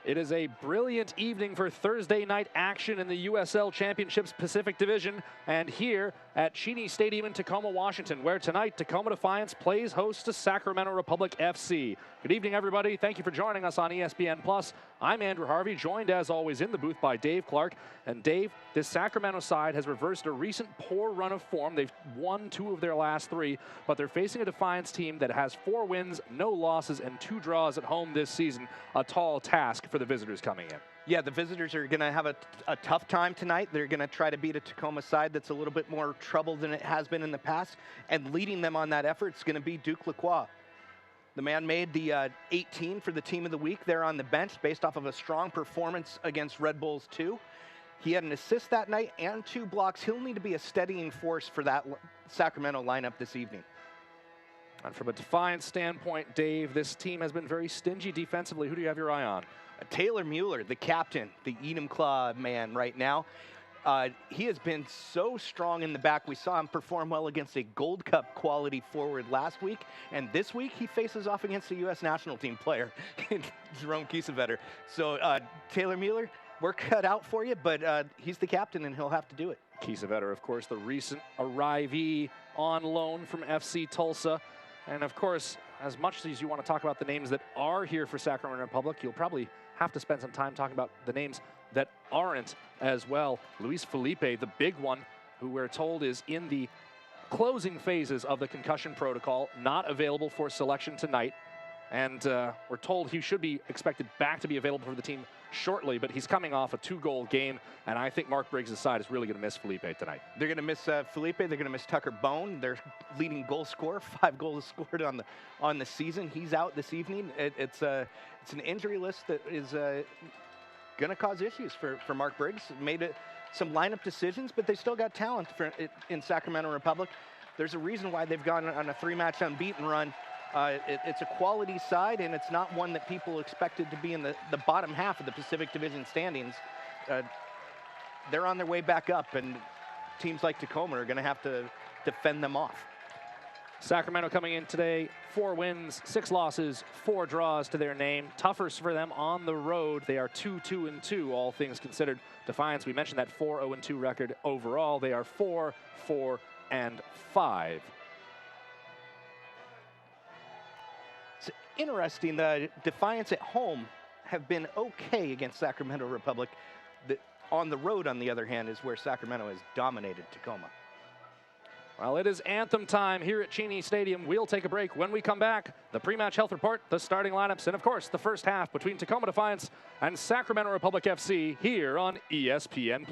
It is a brilliant evening for Thursday night action in the USL Championships Pacific Division, and here at Cheney Stadium in Tacoma, Washington, where tonight Tacoma Defiance plays host to Sacramento Republic FC. Good evening, everybody. Thank you for joining us on ESPN+. I'm Andrew Harvey, joined as always in the booth by Dave Clark. And Dave, this Sacramento side has reversed a recent poor run of form. They've won 2 of their last 3, but they're facing a Defiance team that has 4 wins, no losses, and 2 draws at home this season. A tall task for the visitors coming in. Yeah, the visitors are going to have a tough time tonight. They're going to try to beat a Tacoma side that's a little bit more troubled than it has been in the past, and leading them on that effort is going to be Duke Lacroix. The man made the 18 for the team of the week there on the bench based off of a strong performance against Red Bulls 2. He had an assist that night and 2 blocks. He'll need to be a steadying force for that Sacramento lineup this evening. And from a Defiance standpoint, Dave, this team has been very stingy defensively. Who do you have your eye on? Taylor Mueller, the captain, the Edom Claw man right now. He has been so strong in the back. We saw him perform well against a Gold Cup quality forward last week. And this week, he faces off against a U.S. national team player, Jerome Kiesewetter. So Taylor Mueller, we're cut out for you, but he's the captain, and he'll have to do it. Kiesewetter, of course, the recent arrivee on loan from FC Tulsa. And, of course, as much as you want to talk about the names that are here for Sacramento Republic, you'll probably have to spend some time talking about the names that aren't as well. Luis Felipe, the big one, who we're told is in the closing phases of the concussion protocol, not available for selection tonight. And we're told he should be expected back to be available for the team shortly, but he's coming off a 2-goal game, and I think Mark Briggs' side is really going to miss Felipe tonight. They're going to miss Felipe. They're going to miss Tucker Bone, their leading goal scorer, 5 goals scored on the season. He's out this evening. It's an injury list that is going to cause issues for Mark Briggs. Made some lineup decisions, but they still got talent in Sacramento Republic. There's a reason why they've gone on a 3-match unbeaten run. It's a quality side, and it's not one that people expected to be in the bottom half of the Pacific Division standings. They're on their way back up, and teams like Tacoma are going to have to defend them off. Sacramento coming in today, 4 wins, 6 losses, 4 draws to their name. Tougher for them on the road. They are 2-2-2, all things considered. Defiance, we mentioned that 4-0-2 record overall. They are 4-4-5. Interesting, the Defiance at home have been okay against Sacramento Republic. On the road, on the other hand, is where Sacramento has dominated Tacoma. Well, it is anthem time here at Cheney Stadium. We'll take a break. When we come back, the pre-match health report, the starting lineups, and of course, the first half between Tacoma Defiance and Sacramento Republic FC here on ESPN+.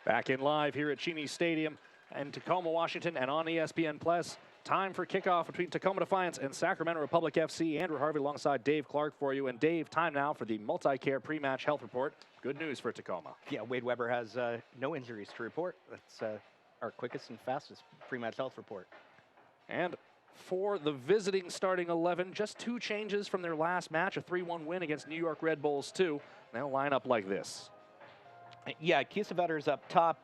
Back in live here at Cheney Stadium in Tacoma, Washington, and on ESPN+. Time for kickoff between Tacoma Defiance and Sacramento Republic FC. Andrew Harvey alongside Dave Clark for you. And Dave, time now for the multi-care pre-match health report. Good news for Tacoma. Yeah, Wade Weber has no injuries to report. That's our quickest and fastest pre-match health report. And for the visiting starting 11, just 2 changes from their last match, a 3-1 win against New York Red Bulls 2. They'll line up like this. Yeah, Kiesewetter is up top.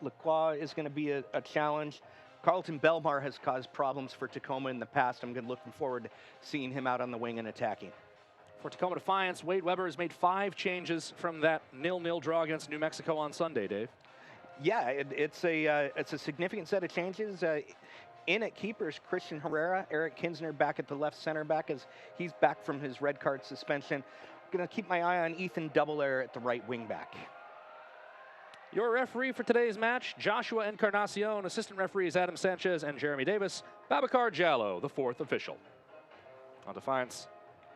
Lacroix is going to be a challenge. Carlton Belmar has caused problems for Tacoma in the past. I'm looking forward to seeing him out on the wing and attacking. For Tacoma Defiance, Wade Weber has made 5 changes from that 0-0 draw against New Mexico on Sunday, Dave. Yeah, it's a significant set of changes. In at keepers, Christian Herrera, Eric Kinsner back at the left center back as he's back from his red card suspension. Going to keep my eye on Ethan Doubleair at the right wing back. Your referee for today's match, Joshua Encarnacion. Assistant referees Adam Sanchez and Jeremy Davis. Babacar Jallo, the fourth official. On Defiance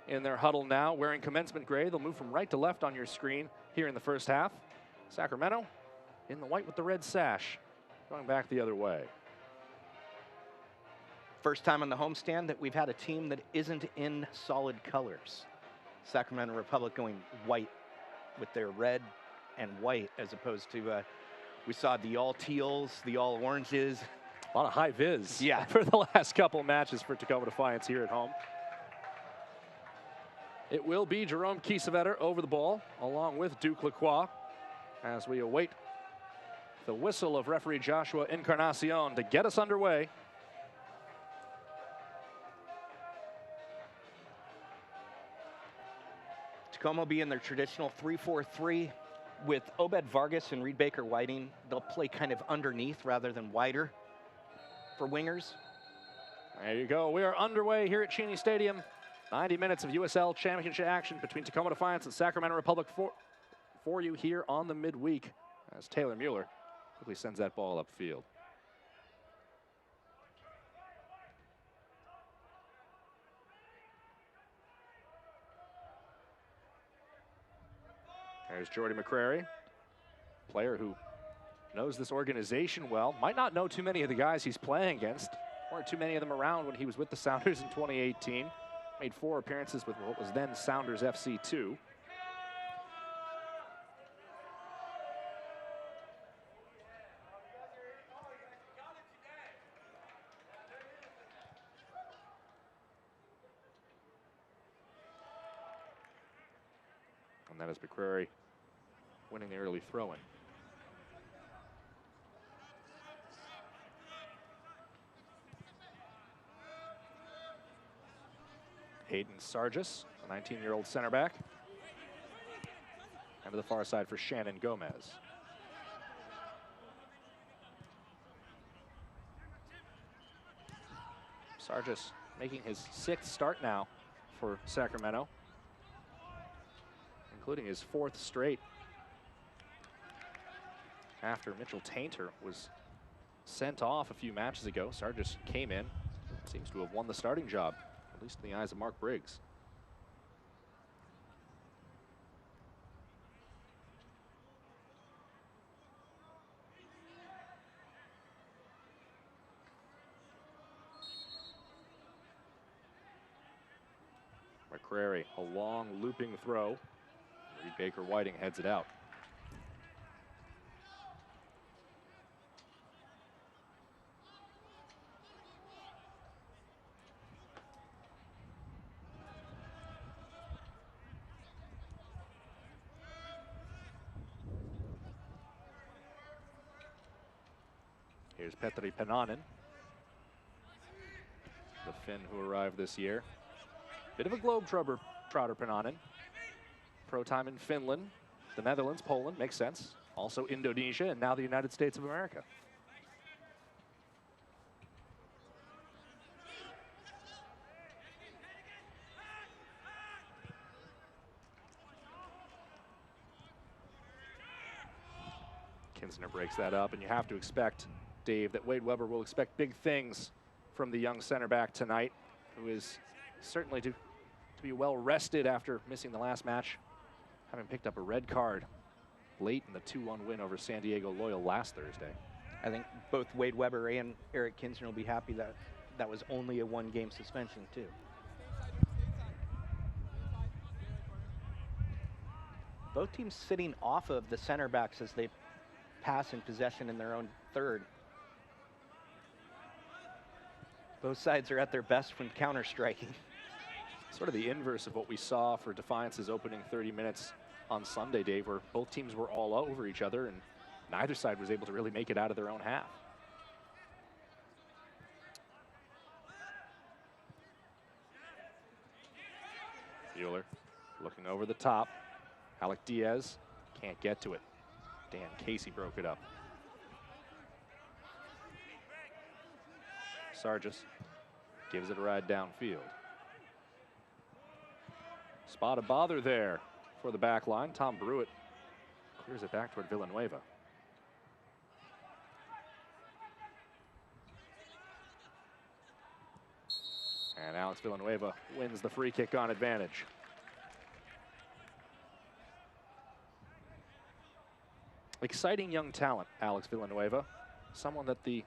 in their huddle now, wearing commencement gray. They'll move from right to left on your screen here in the first half. Sacramento in the white with the red sash, going back the other way. First time on the homestand that we've had a team that isn't in solid colors. Sacramento Republic going white with their red and white, as opposed to, we saw the all teals, the all oranges. A lot of high vis, yeah, for the last couple matches for Tacoma Defiance here at home. It will be Jerome Kiesewetter over the ball, along with Duke Lacroix, as we await the whistle of referee Joshua Encarnacion to get us underway. Tacoma will be in their traditional 3-4-3 with Obed Vargas and Reed Baker Whiting. They'll play kind of underneath rather than wider for wingers. There you go. We are underway here at Cheney Stadium. 90 minutes of USL Championship action between Tacoma Defiance and Sacramento Republic for you here on the midweek, as Taylor Mueller quickly sends that ball upfield. There's Jordy McCrary, player who knows this organization well. Might not know too many of the guys he's playing against. Weren't too many of them around when he was with the Sounders in 2018. Made 4 appearances with what was then Sounders FC 2. And that is McCrary winning the early throw-in. Hayden Sargis, a 19-year-old center back. And to the far side for Shannon Gomez. Sargis making his 6th start now for Sacramento, including his 4th straight. After Mitchell Tainter was sent off a few matches ago, Sargis came in, seems to have won the starting job, at least in the eyes of Mark Briggs. McCrary, a long looping throw. Reed Baker Whiting heads it out. Here's Petri Pananen, the Finn who arrived this year. Bit of a globetrotter, Pananen. Pro time in Finland, the Netherlands, Poland, makes sense. Also Indonesia, and now the United States of America. Kinsner breaks that up, and you have to expect, Dave, that Wade Weber will expect big things from the young center back tonight, who is certainly to be well rested after missing the last match, having picked up a red card late in the 2-1 win over San Diego Loyal last Thursday. I think both Wade Weber and Eric Kinsner will be happy that that was only a 1-game suspension too. Both teams sitting off of the center backs as they pass in possession in their own third. Both sides are at their best when counter-striking. Sort of the inverse of what we saw for Defiance's opening 30 minutes on Sunday, Dave, where both teams were all over each other and neither side was able to really make it out of their own half. Mueller looking over the top. Alec Diaz can't get to it. Dan Casey broke it up. Sargis gives it a ride downfield. Spot a bother there for the back line. Tom Brewitt clears it back toward Villanueva. And Alex Villanueva wins the free kick on advantage. Exciting young talent, Alex Villanueva. Someone that the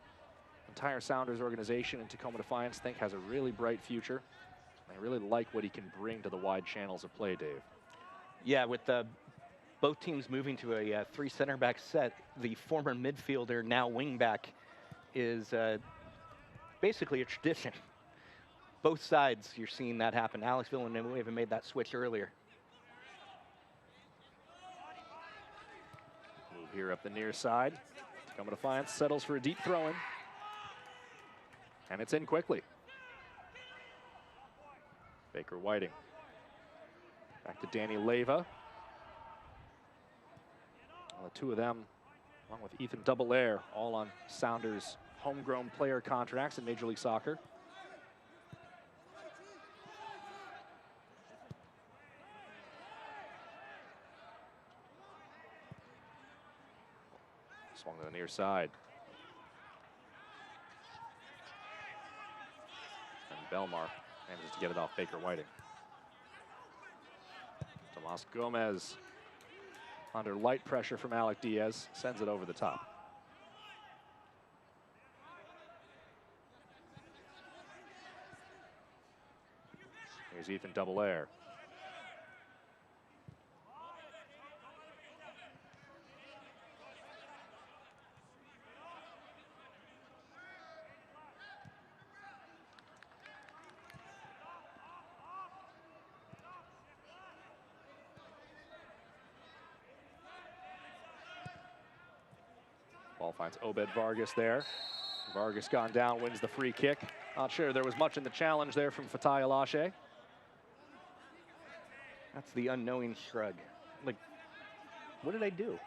entire Sounders organization and Tacoma Defiance think has a really bright future. I really like what he can bring to the wide channels of play, Dave. Yeah, with both teams moving to a 3 center back set, the former midfielder, now wing back, is basically a tradition. Both sides, you're seeing that happen. Alex Villanueva made that switch earlier. Move here up the near side. Tacoma Defiance settles for a deep throw-in. And it's in quickly. Baker Whiting. Back to Danny Leyva. Well, the two of them, along with Ethan Double-Air, all on Sounders homegrown player contracts in Major League Soccer. Swung to the near side. And Belmar manages to get it off Baker Whiting. Tomas Gomez, under light pressure from Alec Diaz, sends it over the top. Here's Ethan Double-Air. Ball finds Obed Vargas there. Vargas gone down, wins the free kick. Not sure there was much in the challenge there from Fatai Alashe. That's the unknowing shrug. Like, what did I do?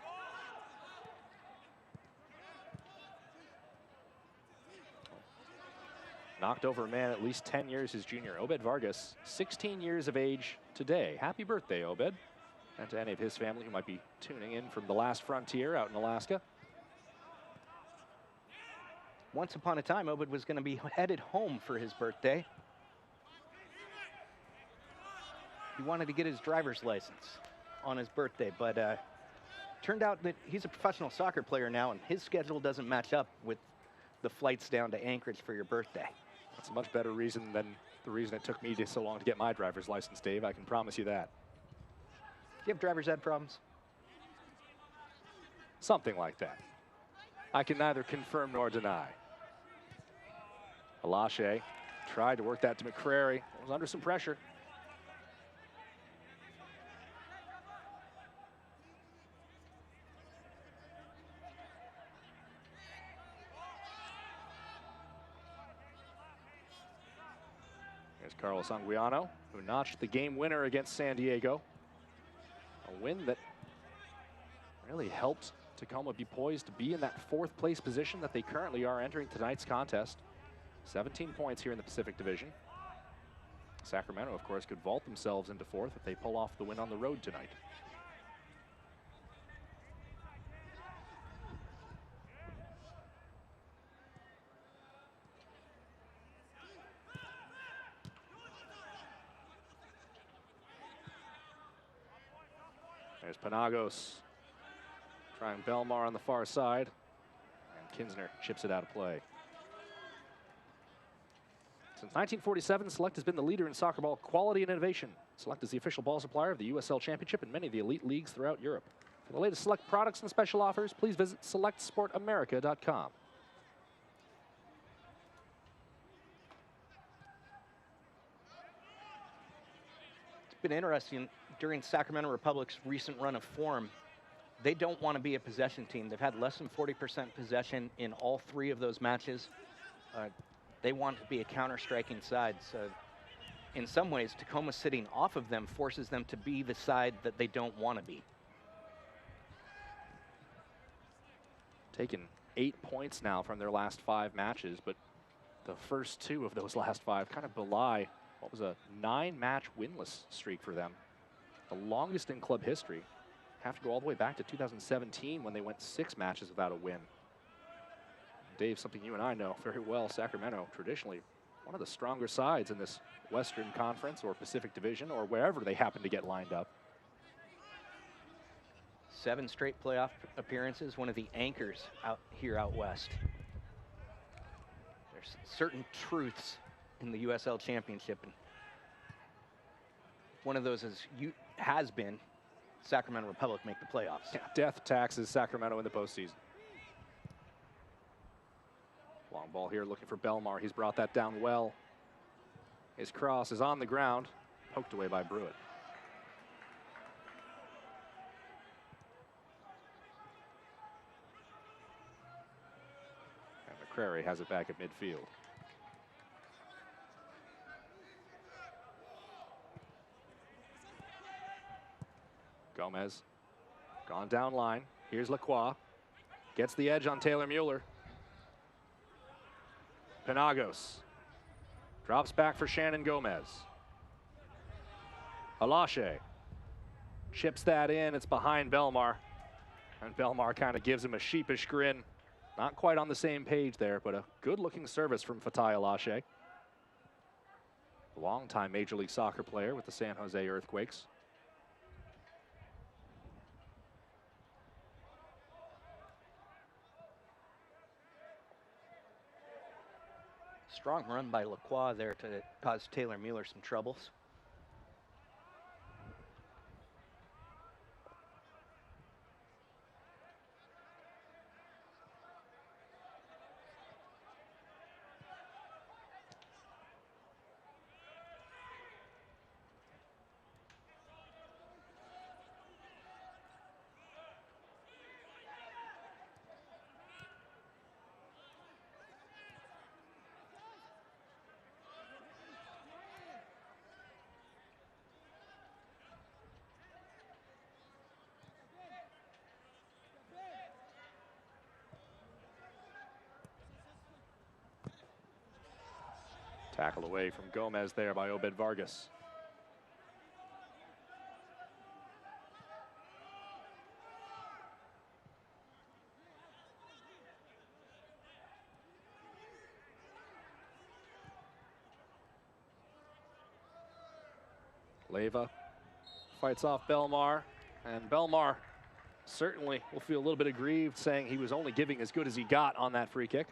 Knocked over a man at least 10 years his junior. Obed Vargas, 16 years of age today. Happy birthday, Obed. And to any of his family who might be tuning in from the last frontier out in Alaska. Once upon a time, Obed was going to be headed home for his birthday. He wanted to get his driver's license on his birthday, but turned out that he's a professional soccer player now, and his schedule doesn't match up with the flights down to Anchorage for your birthday. That's a much better reason than the reason it took me so long to get my driver's license, Dave. I can promise you that. Do you have driver's ed problems? Something like that. I can neither confirm nor deny. Alashe tried to work that to McCrary. Was under some pressure. Here's Carlos Anguiano, who notched the game winner against San Diego. A win that really helped Tacoma be poised to be in that 4th place position that they currently are entering tonight's contest. 17 points here in the Pacific Division. Sacramento, of course, could vault themselves into 4th if they pull off the win on the road tonight. There's Panagos trying Belmar on the far side. And Kinsner chips it out of play. Since 1947, Select has been the leader in soccer ball quality and innovation. Select is the official ball supplier of the USL Championship and many of the elite leagues throughout Europe. For the latest Select products and special offers, please visit selectsportamerica.com. It's been interesting. During Sacramento Republic's recent run of form, they don't want to be a possession team. They've had less than 40% possession in all 3 of those matches. They want to be a counter-striking side. So in some ways, Tacoma sitting off of them forces them to be the side that they don't want to be. Taken 8 points now from their last 5 matches, but The first 2 of those last 5 kind of belie what was a 9-match winless streak for them. The longest in club history. Have to go all the way back to 2017 when they went 6 matches without a win. Dave, something you and I know very well, Sacramento, traditionally one of the stronger sides in this Western Conference or Pacific Division or wherever they happen to get lined up. 7 straight playoff appearances, one of the anchors out West. There's certain truths in the USL Championship, and one of those has been Sacramento Republic make the playoffs. Yeah, death taxes Sacramento in the postseason. Long ball here looking for Belmar. He's brought that down well. His cross is on the ground, poked away by Brewitt. And McCrary has it back at midfield. Gomez gone down line. Here's Lacroix. Gets the edge on Taylor Mueller. Penagos drops back for Shannon Gomez. Alache chips that in. It's behind Belmar. And Belmar kind of gives him a sheepish grin. Not quite on the same page there, but a good-looking service from Fatai Alache. A longtime Major League Soccer player with the San Jose Earthquakes. Strong run by Lacroix there to cause Taylor Mueller some troubles. Tackle away from Gomez there by Obed Vargas. Leyva fights off Belmar, and Belmar certainly will feel a little bit aggrieved, saying he was only giving as good as he got on that free kick.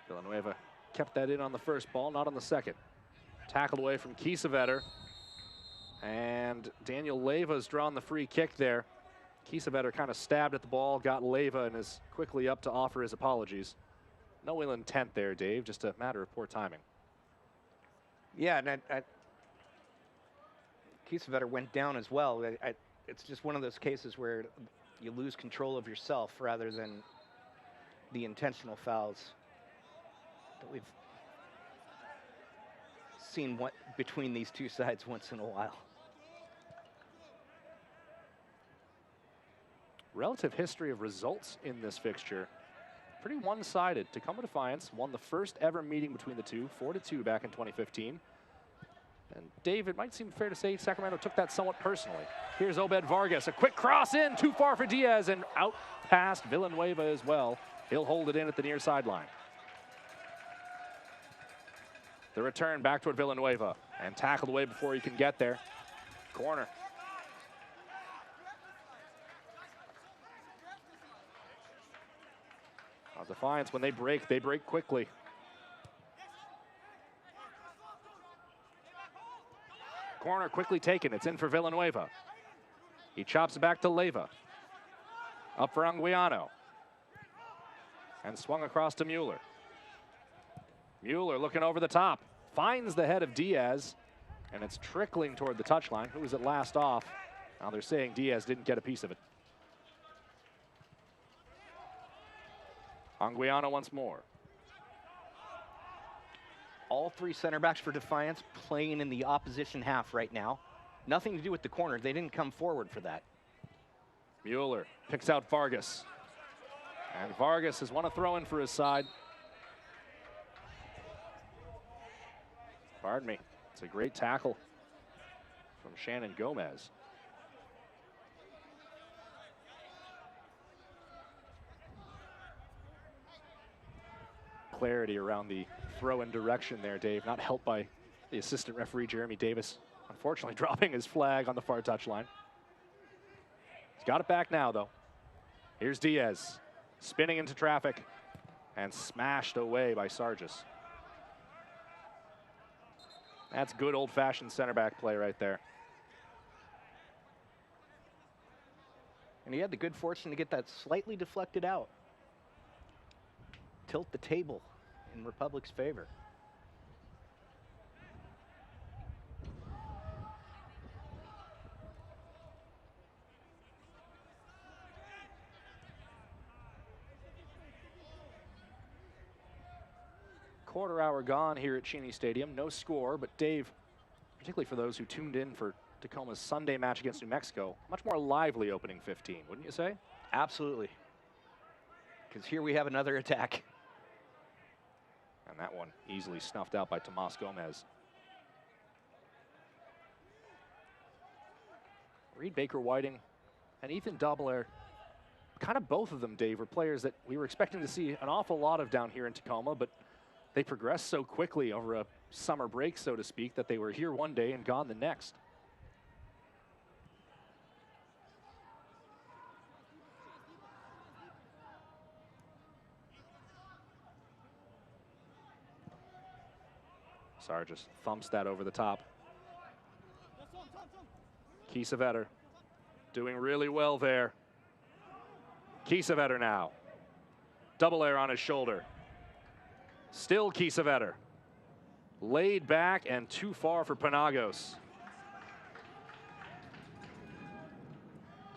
Villanueva kept that in on the first ball, not on the second. Tackled away from Kiesewetter. And Daniel Leyva's drawn the free kick there. Kiesewetter kind of stabbed at the ball, got Leyva, and is quickly up to offer his apologies. No ill intent there, Dave, just a matter of poor timing. Yeah, and Kiesewetter went down as well. It's just one of those cases where you lose control of yourself rather than the intentional fouls that we've seen between these two sides once in a while. Relative history of results in this fixture, pretty one-sided. Tacoma Defiance won the first ever meeting between the two, 4-2 back in 2015. And Dave, it might seem fair to say Sacramento took that somewhat personally. Here's Obed Vargas, a quick cross in, too far for Diaz, and out past Villanueva as well. He'll hold it in at the near sideline. The return back toward Villanueva, and tackled away before he can get there. Corner. Now Defiance, when they break quickly. Corner quickly taken, it's in for Villanueva. He chops it back to Leyva. Up for Anguiano. And swung across to Mueller. Mueller looking over the top, finds the head of Diaz, and it's trickling toward the touchline. Who was it last off? Now they're saying Diaz didn't get a piece of it. Anguiano once more. All three center backs for Defiance playing in the opposition half right now. Nothing to do with the corner. They didn't come forward for that. Mueller picks out Vargas. And Vargas has won a throw-in for his side. Pardon me. It's a great tackle from Shannon Gomez. Clarity around the throw-in direction there, Dave. Not helped by the assistant referee, Jeremy Davis, unfortunately dropping his flag on the far touchline. He's got it back now, though. Here's Diaz, spinning into traffic and smashed away by Sargis. That's good old-fashioned center back play right there. And he had the good fortune to get that slightly deflected out. Tilt the table in Republic's favor. Quarter hour gone here at Cheney Stadium. No score, but Dave, particularly for those who tuned in for Tacoma's Sunday match against New Mexico, much more lively opening 15, wouldn't you say? Absolutely. Because here we have another attack. And that one easily snuffed out by Tomas Gomez. Reed Baker-Whiting and Ethan Doubelair, kind of both of them, Dave, were players that we were expecting to see an awful lot of down here in Tacoma, but they progressed so quickly over a summer break, so to speak, that they were here one day and gone the next. Sargis thumps that over the top. Kiesewetter doing really well there. Kiesewetter now. Doubelair on his shoulder. Still Kiesewetter. Laid back and too far for Panagos.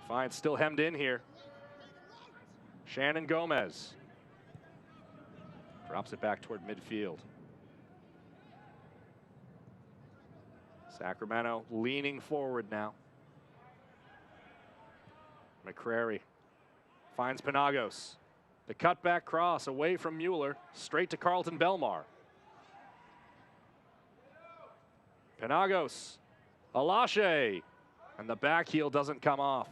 Defiance still hemmed in here. Shannon Gomez. Drops it back toward midfield. Sacramento leaning forward now. McCrary finds Panagos. The cutback cross away from Mueller, straight to Carlton Belmar. Panagos, Alache, and the back heel doesn't come off.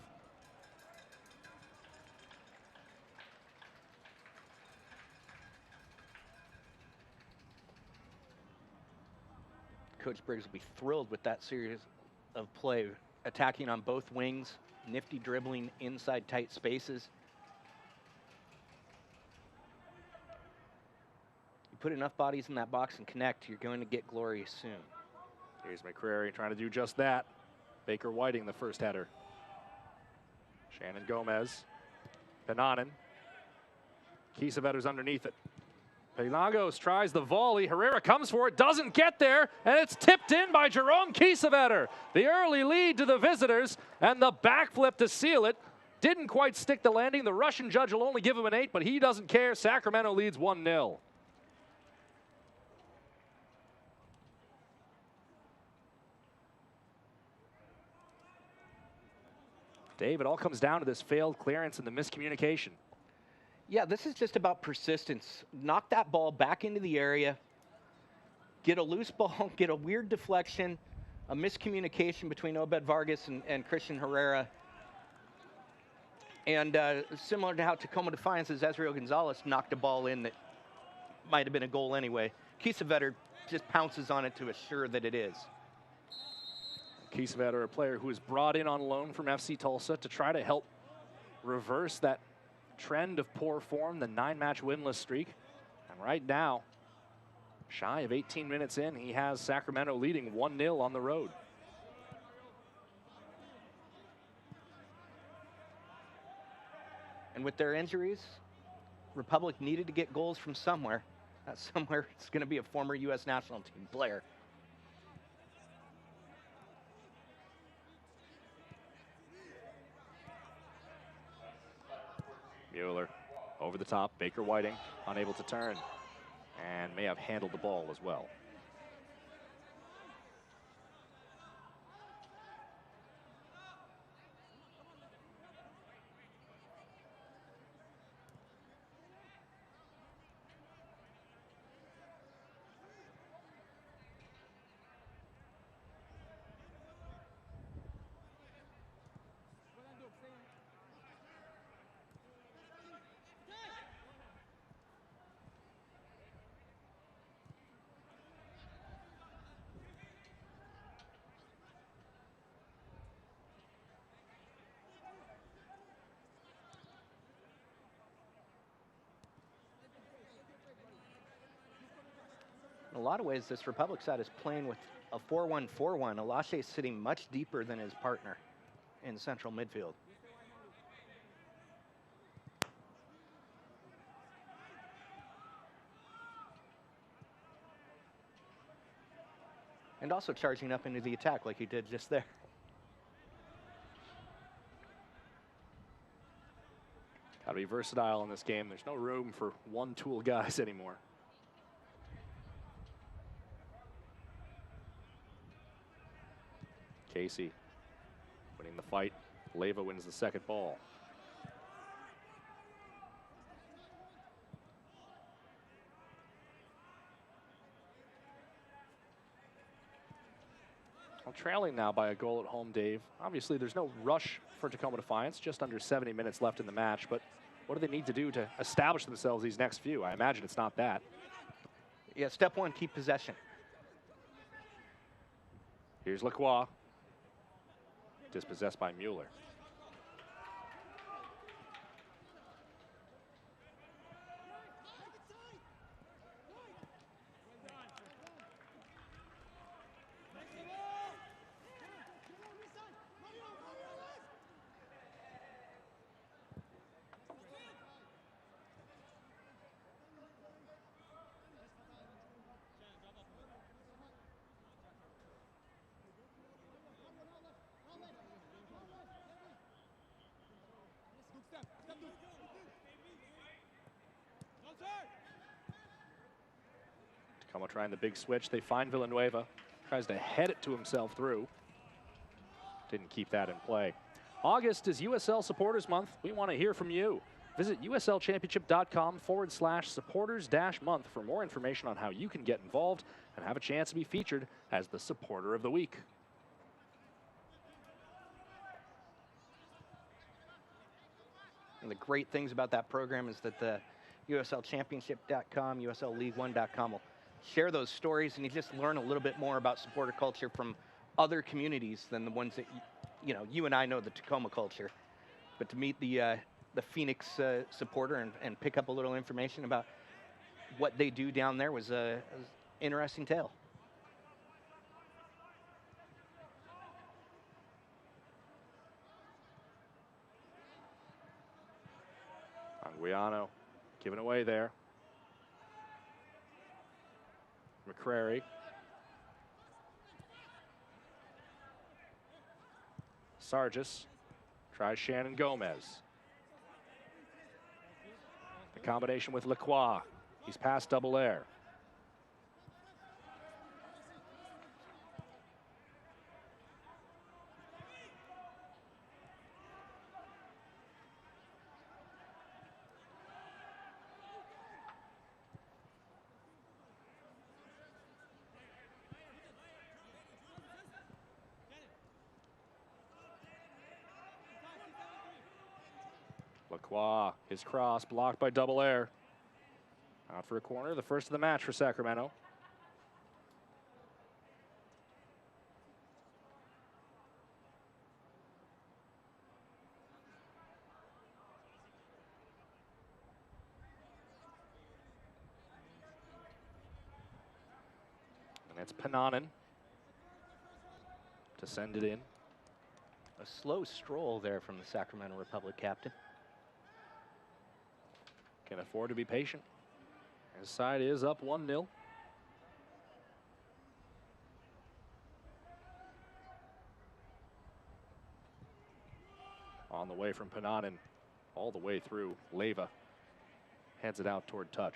Coach Briggs will be thrilled with that series of play, attacking on both wings, nifty dribbling inside tight spaces. You put enough bodies in that box and connect, you're going to get glory soon. Here's McCrary trying to do just that. Baker-Whiting the first header. Shannon Gomez. Pananen. Kiesewetter's underneath it. Panagos tries the volley. Herrera comes for it, doesn't get there, and it's tipped in by Jerome Kiesewetter. The early lead to the visitors, and the backflip to seal it. Didn't quite stick the landing. The Russian judge will only give him an 8, but he doesn't care. Sacramento leads 1-0. Dave, it all comes down to this failed clearance and the miscommunication. Yeah, this is just about persistence. Knock that ball back into the area, get a loose ball, get a weird deflection, a miscommunication between Obed Vargas and Christian Herrera. And similar to how Tacoma Defiance's Ezreal Gonzalez knocked a ball in that might have been a goal anyway. Kiesewetter just pounces on it to assure that it is. Kiesewetter, a player who was brought in on loan from FC Tulsa to try to help reverse that trend of poor form, the 9-match winless streak. And right now, shy of 18 minutes in, he has Sacramento leading 1-0 on the road. And with their injuries, Republic needed to get goals from somewhere. That somewhere it's going to be a former U.S. national team player. Mueller Over the top, Baker Whiting unable to turn and may have handled the ball as well. In a lot of ways, this Republic side is playing with a 4-1-4-1. Alache is sitting much deeper than his partner in central midfield. And also charging up into the attack like he did just there. Got to be versatile in this game. There's no room for one-tool guys anymore. Casey winning the fight. Leyva wins the second ball. Well, trailing now by a goal at home, Dave. Obviously, there's no rush for Tacoma Defiance. Just under 70 minutes left in the match. But what do they need to do to establish themselves these next few? I imagine it's not that. Yeah, step one, keep possession. Here's Lacroix. Dispossessed by Mueller. Tacoma trying the big switch. They find Villanueva. Tries to head it to himself through. Didn't keep that in play. August is USL Supporters Month. We want to hear from you. Visit uslchampionship.com/supporters-month for more information on how you can get involved and have a chance to be featured as the Supporter of the Week. And the great things about that program is that the uslchampionship.com, uslleague1.com will share those stories, and you just learn a little bit more about supporter culture from other communities than the ones that you and I know the Tacoma culture. But to meet the Phoenix supporter and pick up a little information about what they do down there was an interesting tale. Anguiano giving away there. McCrary. Sargis tries Shannon Gomez. The combination with Lacroix. He's past Double Air. Lacroix, his cross blocked by Double Air. Out for a corner, the first of the match for Sacramento. And it's Pananen to send it in. A slow stroll there from the Sacramento Republic captain. Can afford to be patient. His side is up 1-0. On the way from Pananen, all the way through Leyva. heads it out toward touch.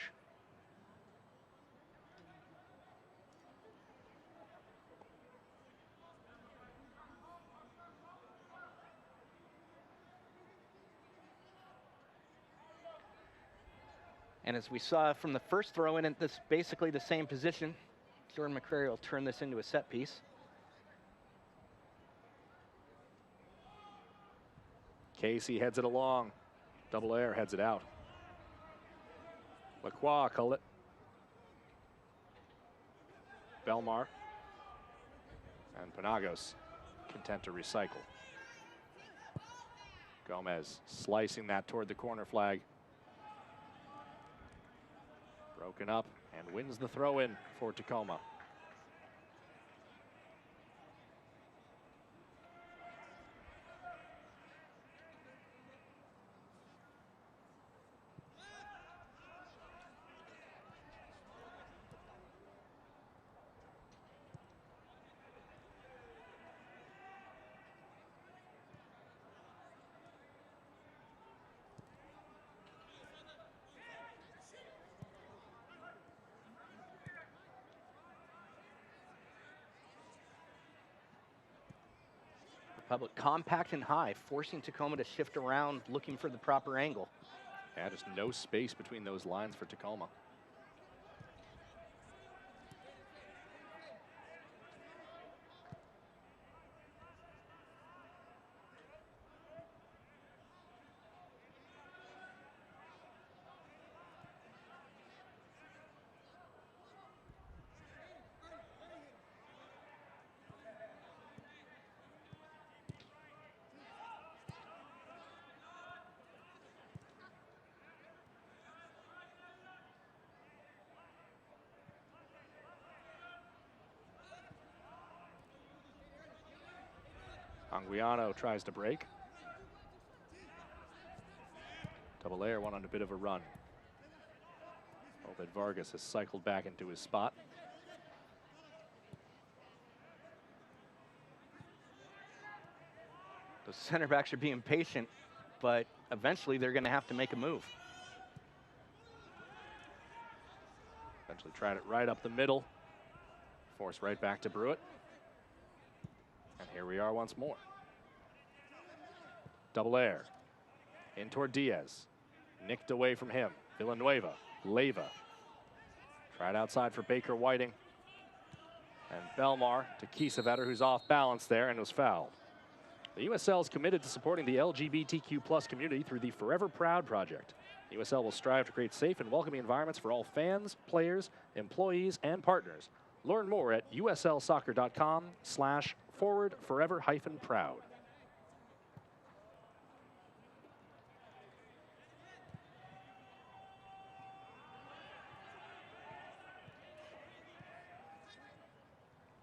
And as we saw from the first throw in at this basically the same position, Jordan McCrary will turn this into a set piece. Casey heads it along. Double air heads it out. Lacroix called it. Belmar and Panagos content to recycle. Gomez slicing that toward the corner flag. Broken up and wins the throw in for Tacoma. Republic compact and high, forcing Tacoma to shift around, looking for the proper angle. Yeah, just no space between those lines for Tacoma. Anguiano tries to break. Double air went on a bit of a run. Obed Vargas has cycled back into his spot. The center backs are being patient, but eventually they're going to have to make a move. Eventually tried it right up the middle. Force right back to Brewitt. And here we are once more. Double air. In toward Diaz. Nicked away from him. Villanueva. Leyva. Tried outside for Baker Whiting. And Belmar to Kiesewetter, who's off balance there and was fouled. The USL is committed to supporting the LGBTQ+ community through the Forever Proud project. The USL will strive to create safe and welcoming environments for all fans, players, employees, and partners. Learn more at uslsoccer.com/forward-forever-proud.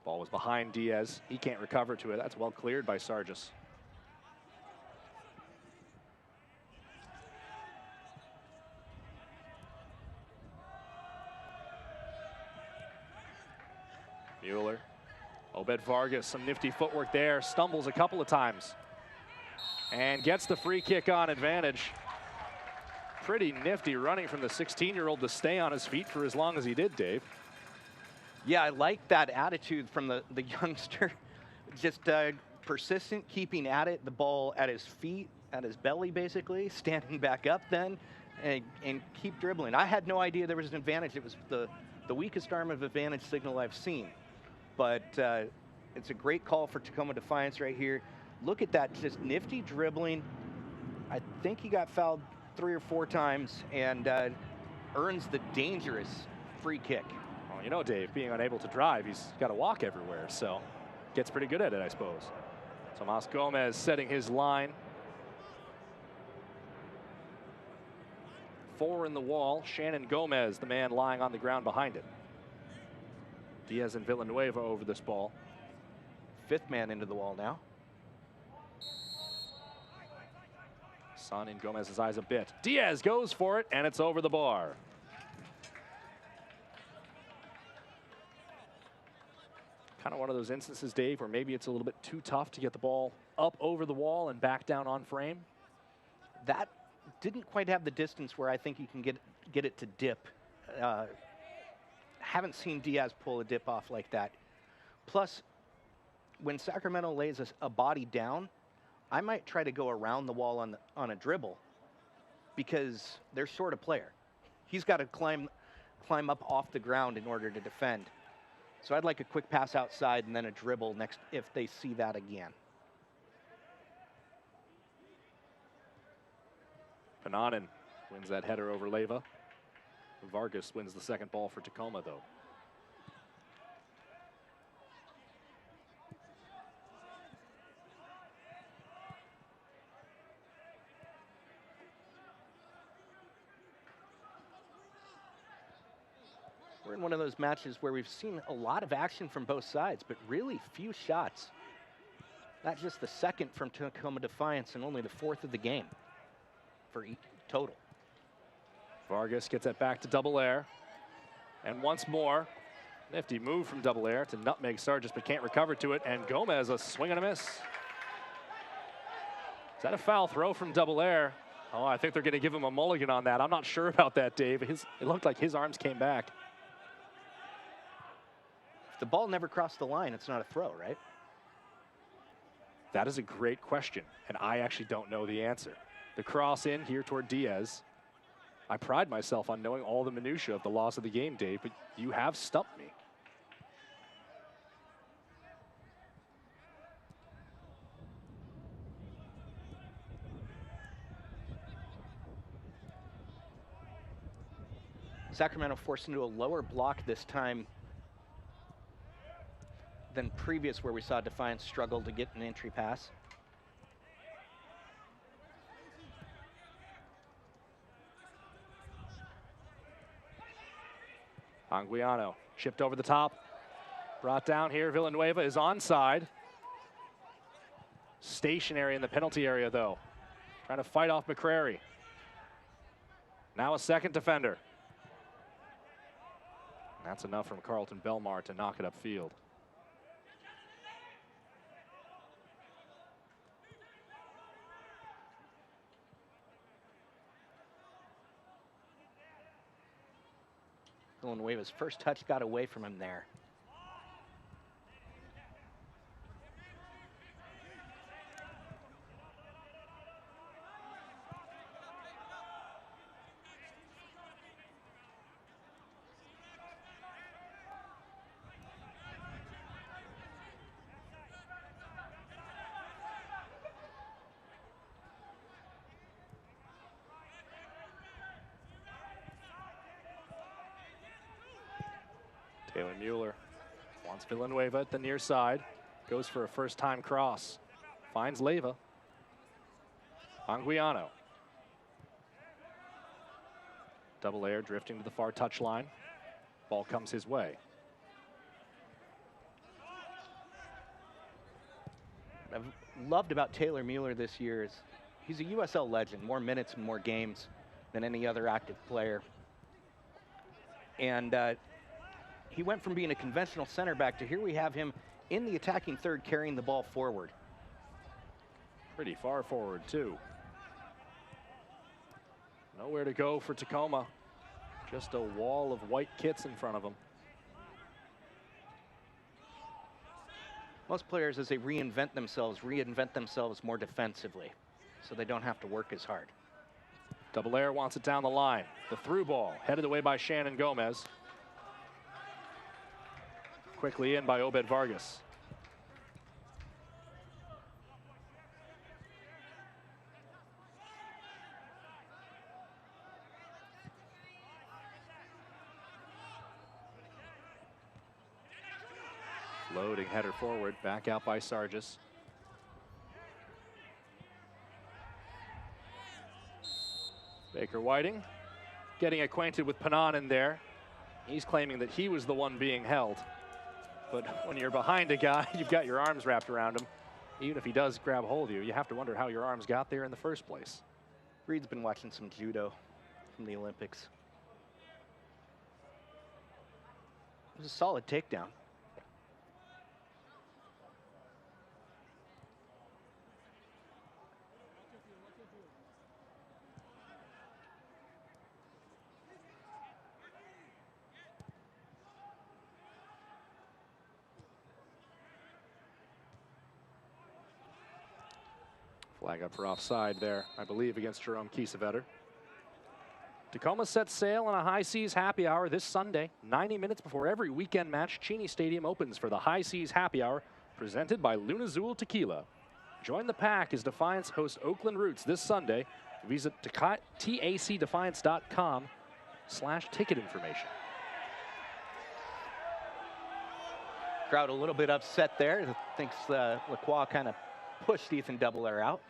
Ball was behind Diaz. He can't recover to it. That's well cleared by Sargis. Mueller. Obed Vargas, some nifty footwork there. Stumbles a couple of times. And gets the free kick on advantage. Pretty nifty running from the 16-year-old to stay on his feet for as long as he did, Dave. Yeah, I like that attitude from the youngster. Just persistent, keeping at it, the ball at his feet, at his belly basically, standing back up then, and keep dribbling. I had no idea there was an advantage. It was the weakest arm of advantage signal I've seen. But it's a great call for Tacoma Defiance right here. Look at that, just nifty dribbling. I think he got fouled 3 or 4 times and earns the dangerous free kick. Well, you know, Dave, being unable to drive, he's got to walk everywhere, so gets pretty good at it, I suppose. Tomas Gomez setting his line. 4 in the wall. Shannon Gomez, the man lying on the ground behind it. Diaz and Villanueva over this ball. 5th man into the wall now. Sun in Gomez's eyes a bit. Diaz goes for it, and it's over the bar. Kind of one of those instances, Dave, where maybe it's a little bit too tough to get the ball up over the wall and back down on frame. That didn't quite have the distance where I think you can get it to dip. Haven't seen Diaz pull a dip off like that. Plus, when Sacramento lays a body down, I might try to go around the wall on a dribble because they're short a player. He's got to climb up off the ground in order to defend. So I'd like a quick pass outside and then a dribble next if they see that again. Pananen wins that header over Leyva. Vargas wins the second ball for Tacoma, though. We're in one of those matches where we've seen a lot of action from both sides, but really few shots. Not just the second from Tacoma Defiance and only the fourth of the game for each total. Vargas gets it back to Double Air. And once more, nifty move from Double Air to nutmeg Sargis, but can't recover to it. And Gomez, a swing and a miss. Is that a foul throw from Double Air? Oh, I think they're going to give him a mulligan on that. I'm not sure about that, Dave. It looked like his arms came back. If the ball never crossed the line, it's not a throw, right? That is a great question, and I actually don't know the answer. The cross in here toward Diaz. I pride myself on knowing all the minutia of the loss of the game, Dave, but you have stumped me. Sacramento forced into a lower block this time than previous, where we saw Defiance struggle to get an entry pass. Anguiano chipped over the top, brought down here. Villanueva is onside. Stationary in the penalty area, though. Trying to fight off McCrary. Now a second defender. And that's enough from Carlton Belmar to knock it upfield. Villanueva's first touch got away from him there. Taylor Mueller wants Villanueva at the near side. Goes for a first-time cross. Finds Leyva. Anguiano. Double Air drifting to the far touchline. Ball comes his way. I've loved about Taylor Mueller this year is he's a USL legend, more minutes and more games than any other active player. And he went from being a conventional center back to here we have him in the attacking third carrying the ball forward. Pretty far forward, too. Nowhere to go for Tacoma. Just a wall of white kits in front of them. Most players, as they reinvent themselves more defensively, so they don't have to work as hard. Double Air wants it down the line. The through ball headed away by Shannon Gomez. Quickly in by Obed Vargas. Loading header forward, back out by Sargis. Baker Whiting getting acquainted with Pananen there. He's claiming that he was the one being held. But when you're behind a guy, you've got your arms wrapped around him. Even if he does grab hold of you, you have to wonder how your arms got there in the first place. Reed's been watching some judo from the Olympics. It was a solid takedown. Flag up for offside there, I believe, against Jerome Kiesewetter. Tacoma sets sail on a high seas happy hour this Sunday, 90 minutes before every weekend match. Cheney Stadium opens for the high seas happy hour, presented by Lunazul Tequila. Join the pack as Defiance hosts Oakland Roots this Sunday. Visit tacdefiance.com/ticket information. Crowd a little bit upset there. Thinks Lacroix kind of pushed Ethan Doubelair out.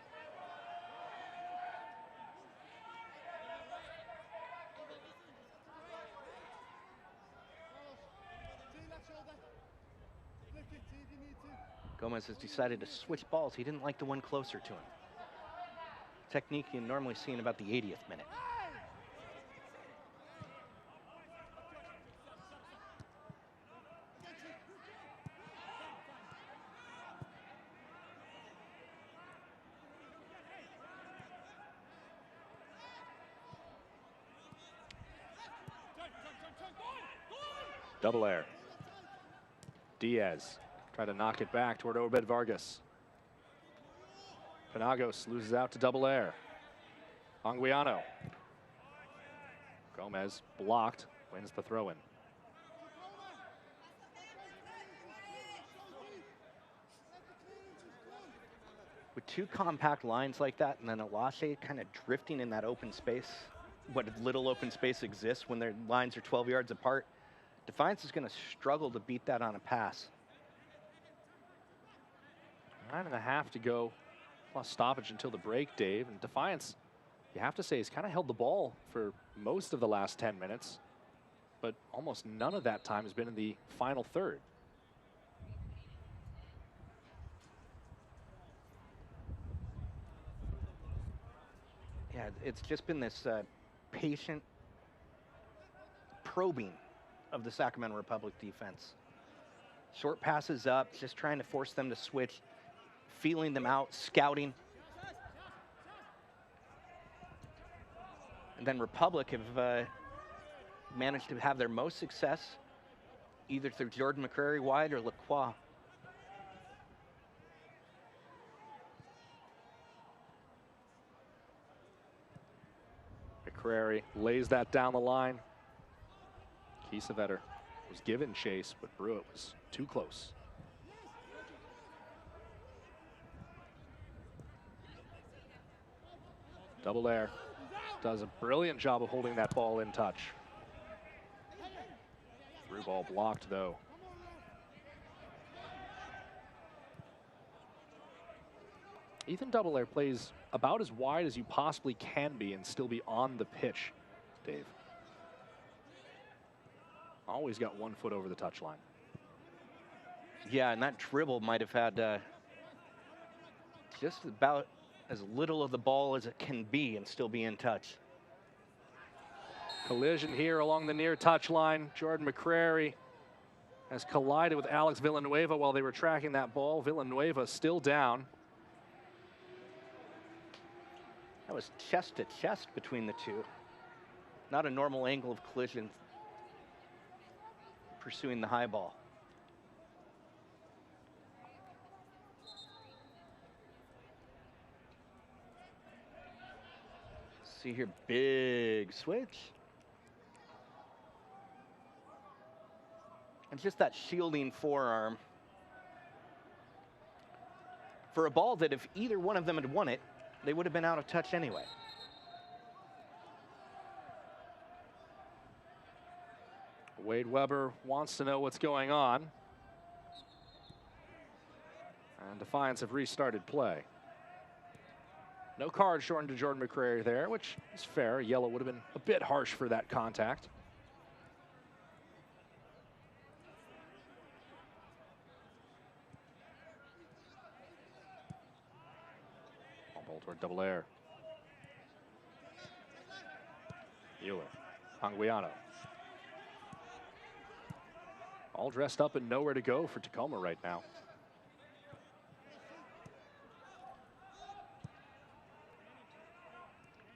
Gomez has decided to switch balls. He didn't like the one closer to him. Technique you normally see in about the 80th minute. Doubelair. Diaz try to knock it back toward Obed Vargas. Penagos loses out to Doubelair. Anguiano. Gomez blocked, wins the throw-in. With two compact lines like that and then Alache kind of drifting in that open space, what little open space exists when their lines are 12 yards apart, Defiance is going to struggle to beat that on a pass. 9.5 to go, plus stoppage until the break, Dave. And Defiance, you have to say, has kind of held the ball for most of the last 10 minutes, but almost none of that time has been in the final third. Yeah, it's just been this patient probing of the Sacramento Republic defense. Short passes up, just trying to force them to switch, feeling them out, scouting. And then Republic have managed to have their most success either through Jordan McCrary wide or Lacroix. McCrary lays that down the line. Kiesewetter was given chase, but Brewitt was too close. Doubelair does a brilliant job of holding that ball in touch. Through ball blocked, though. Ethan Doubelair plays about as wide as you possibly can be and still be on the pitch, Dave. Always got 1 foot over the touchline. Yeah, and that dribble might have had just about as little of the ball as it can be and still be in touch. Collision here along the near touchline. Jordan McCrary has collided with Alex Villanueva while they were tracking that ball. Villanueva still down. That was chest to chest between the two. Not a normal angle of collision. Pursuing the high ball. See here, big switch. And just that shielding forearm. For a ball that if either one of them had won it, they would have been out of touch anyway. Wade Weber wants to know what's going on. And Defiance have restarted play. No card shortened to Jordan McCrary there, which is fair. Yellow would have been a bit harsh for that contact. Ball toward Doubelair. Euler. Anguiano. All dressed up and nowhere to go for Tacoma right now.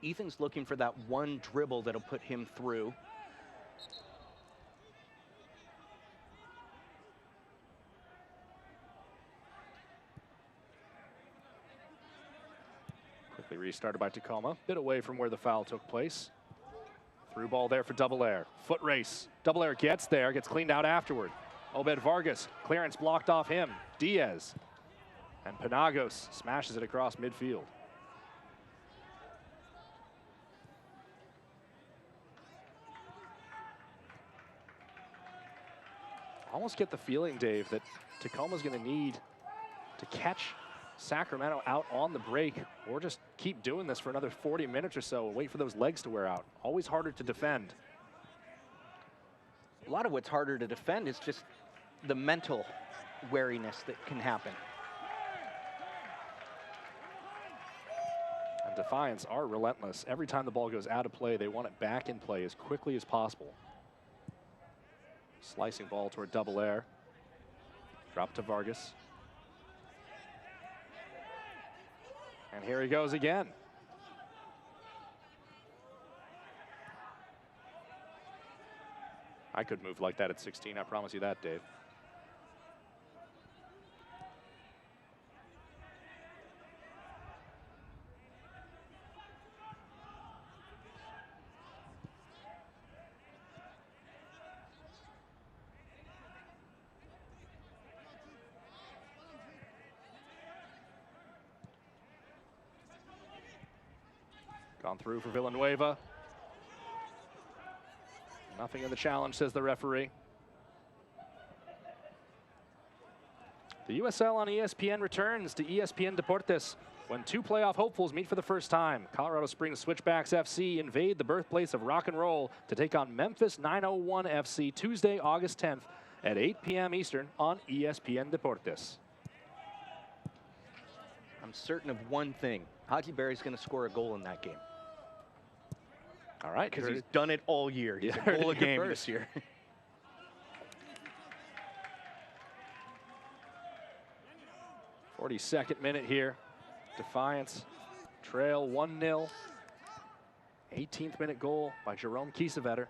Ethan's looking for that one dribble that'll put him through. Quickly restarted by Tacoma. Bit away from where the foul took place. Through ball there for Double Air. Foot race. Double Air gets there, gets cleaned out afterward. Obed Vargas, clearance blocked off him. Diaz. And Penagos smashes it across midfield. Almost get the feeling, Dave, that Tacoma's going to need to catch Sacramento out on the break, or just keep doing this for another 40 minutes or so and wait for those legs to wear out. Always harder to defend. A lot of what's harder to defend is just the mental wariness that can happen. And Defiance are relentless. Every time the ball goes out of play, they want it back in play as quickly as possible. Slicing ball toward Double Air. Drop to Vargas. And here he goes again. I could move like that at 16, I promise you that, Dave. Gone through for Villanueva. Nothing in the challenge, says the referee. The USL on ESPN returns to ESPN Deportes when two playoff hopefuls meet for the first time. Colorado Springs Switchbacks FC invade the birthplace of rock and roll to take on Memphis 901 FC Tuesday, August 10th at 8 p.m. Eastern on ESPN Deportes. I'm certain of one thing. Haji Berry's going to score a goal in that game. All right. Because he's done it all year. He's a goal a game this year. .42nd minute here. Defiance trail 1-0. 18th minute goal by Jerome Kiesewetter.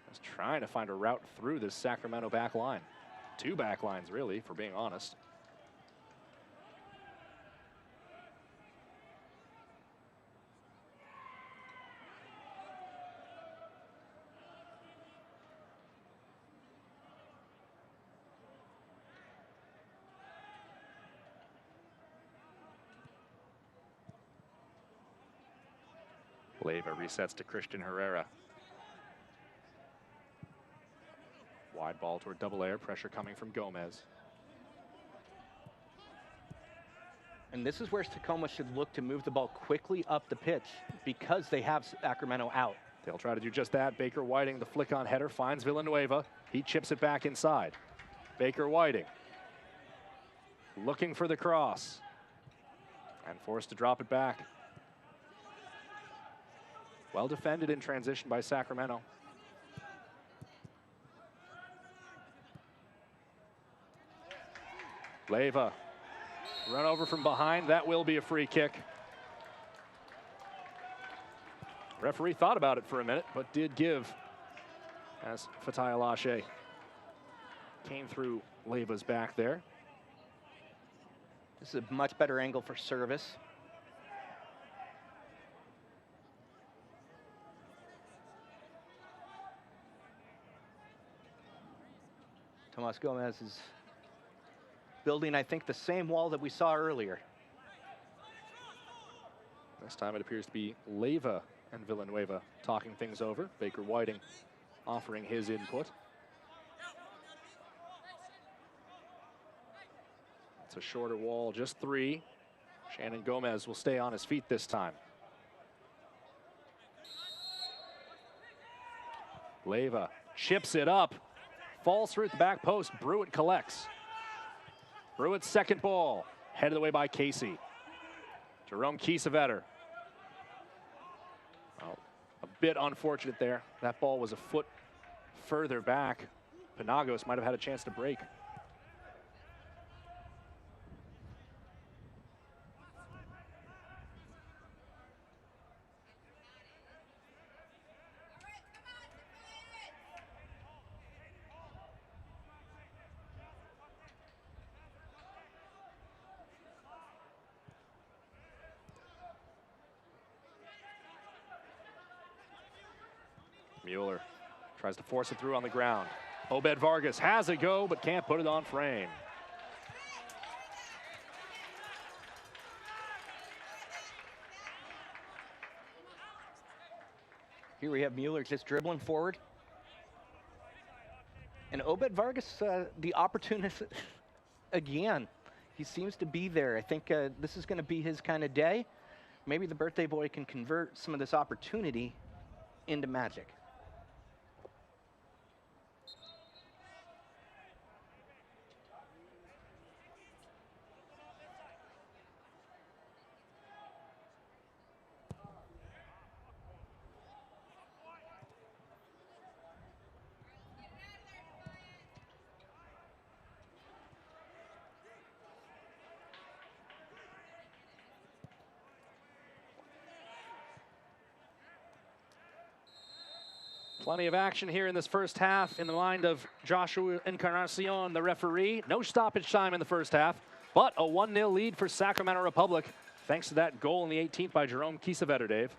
Just trying to find a route through this Sacramento back line. Two back lines, really, for being honest. Leyva resets to Christian Herrera. Wide ball toward Double Air, pressure coming from Gomez. And this is where Tacoma should look to move the ball quickly up the pitch because they have Sacramento out. They'll try to do just that. Baker Whiting, the flick on header, finds Villanueva. He chips it back inside. Baker Whiting looking for the cross and forced to drop it back. Well defended in transition by Sacramento. Leyva, run over from behind. That will be a free kick. Referee thought about it for a minute, but did give as Fatai Alashe came through Leyva's back there. This is a much better angle for service. Tomas Gomez is building, I think, the same wall that we saw earlier. This time it appears to be Leyva and Villanueva talking things over. Baker Whiting offering his input. It's a shorter wall, just 3. Shannon Gomez will stay on his feet this time. Leyva chips it up. Falls through at the back post. Brewitt collects. Brewitt's second ball. Headed away by Casey. Jerome Kiesewetter. Well, a bit unfortunate there. That ball was a foot further back. Penagos might have had a chance to break. Mueller tries to force it through on the ground. Obed Vargas has a go, but can't put it on frame. Here we have Mueller just dribbling forward. And Obed Vargas, the opportunist again. He seems to be there. I think this is going to be his kind of day. Maybe the birthday boy can convert some of this opportunity into magic. Plenty of action here in this first half in the mind of Joshua Encarnacion, the referee. No stoppage time in the first half, but a 1-0 lead for Sacramento Republic, thanks to that goal in the 18th by Jerome Kiesewetter, Dave.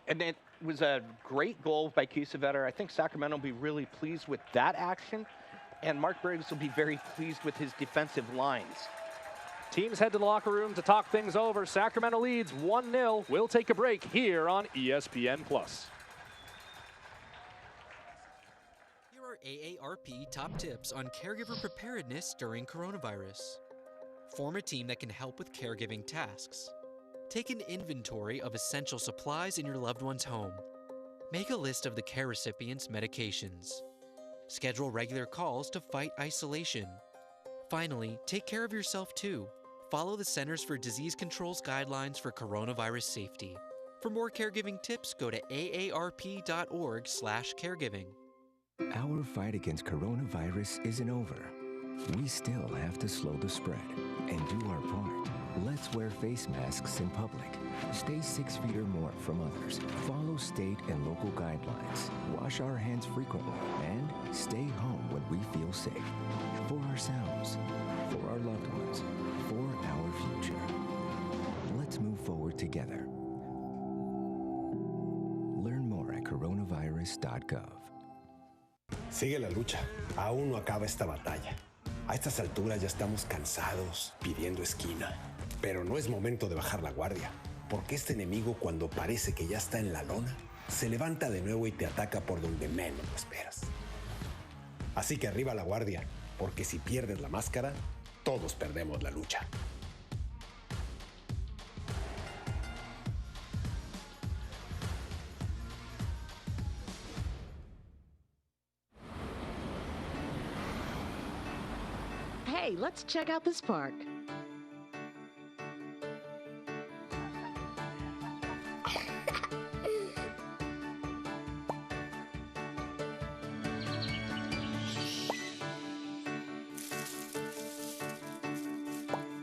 And it was a great goal by Kiesewetter. I think Sacramento will be really pleased with that action, and Mark Briggs will be very pleased with his defensive lines. Teams head to the locker room to talk things over. Sacramento leads 1-0. We'll take a break here on ESPN+. AARP top tips on caregiver preparedness during coronavirus. Form a team that can help with caregiving tasks. Take an inventory of essential supplies in your loved one's home. Make a list of the care recipient's medications. Schedule regular calls to fight isolation. Finally, take care of yourself too. Follow the Centers for Disease Control's guidelines for coronavirus safety. For more caregiving tips, go to aarp.org/caregiving. Our fight against coronavirus isn't over. We still have to slow the spread and do our part. Let's wear face masks in public. Stay 6 feet or more from others. Follow state and local guidelines. Wash our hands frequently and stay home when we feel safe. For ourselves, for our loved ones, for our future. Let's move forward together. Learn more at coronavirus.gov. Sigue la lucha. Aún no acaba esta batalla. A estas alturas ya estamos cansados, pidiendo esquina. Pero no es momento de bajar la guardia, porque este enemigo, cuando parece que ya está en la lona, se levanta de nuevo y te ataca por donde menos lo esperas. Así que arriba la guardia, porque si pierdes la máscara, todos perdemos la lucha. Hey, let's check out this park.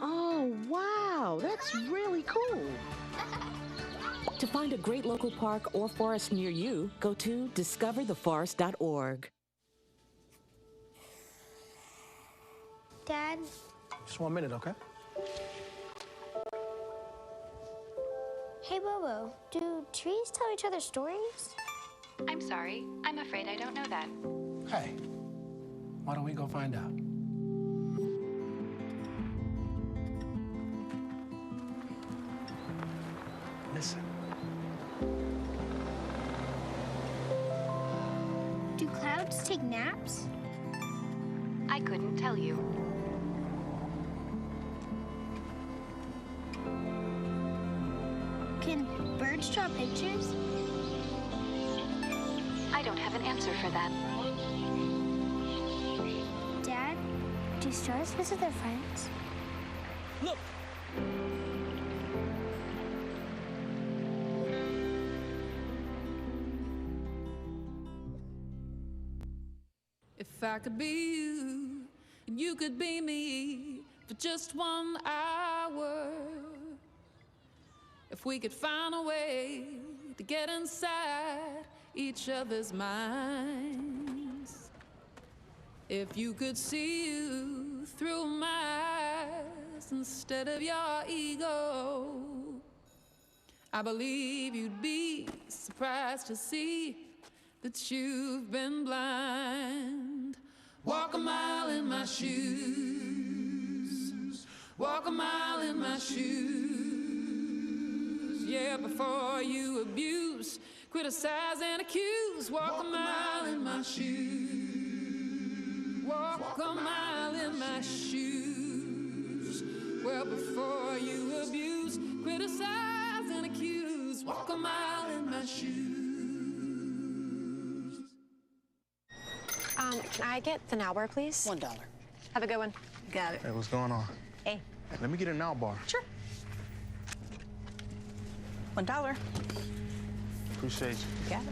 Oh, wow, that's really cool. To find a great local park or forest near you, go to discovertheforest.org. Dad? Just 1 minute, okay? Hey, Bobo, do trees tell each other stories? I'm sorry. I'm afraid I don't know that. Hey, why don't we go find out? Listen. Do clouds take naps? I couldn't tell you. Can birds draw pictures? I don't have an answer for that. Dad, do stars visit their friends? Look! If I could be you, and you could be me for just 1 hour. If we could find a way to get inside each other's minds. If you could see you through my eyes instead of your ego, I believe you'd be surprised to see that you've been blind. Walk a mile in my shoes. Walk a mile in my shoes. Yeah, before you abuse, criticize and accuse. Walk a mile in my shoes. Walk a mile in my shoes. Well, before you abuse, criticize and accuse. Walk a mile in my shoes. Can I get the now bar, please? $1. Have a good one. Got it. Hey, what's going on? Hey. Let me get a now bar. Sure. $1. Appreciate you. Got it.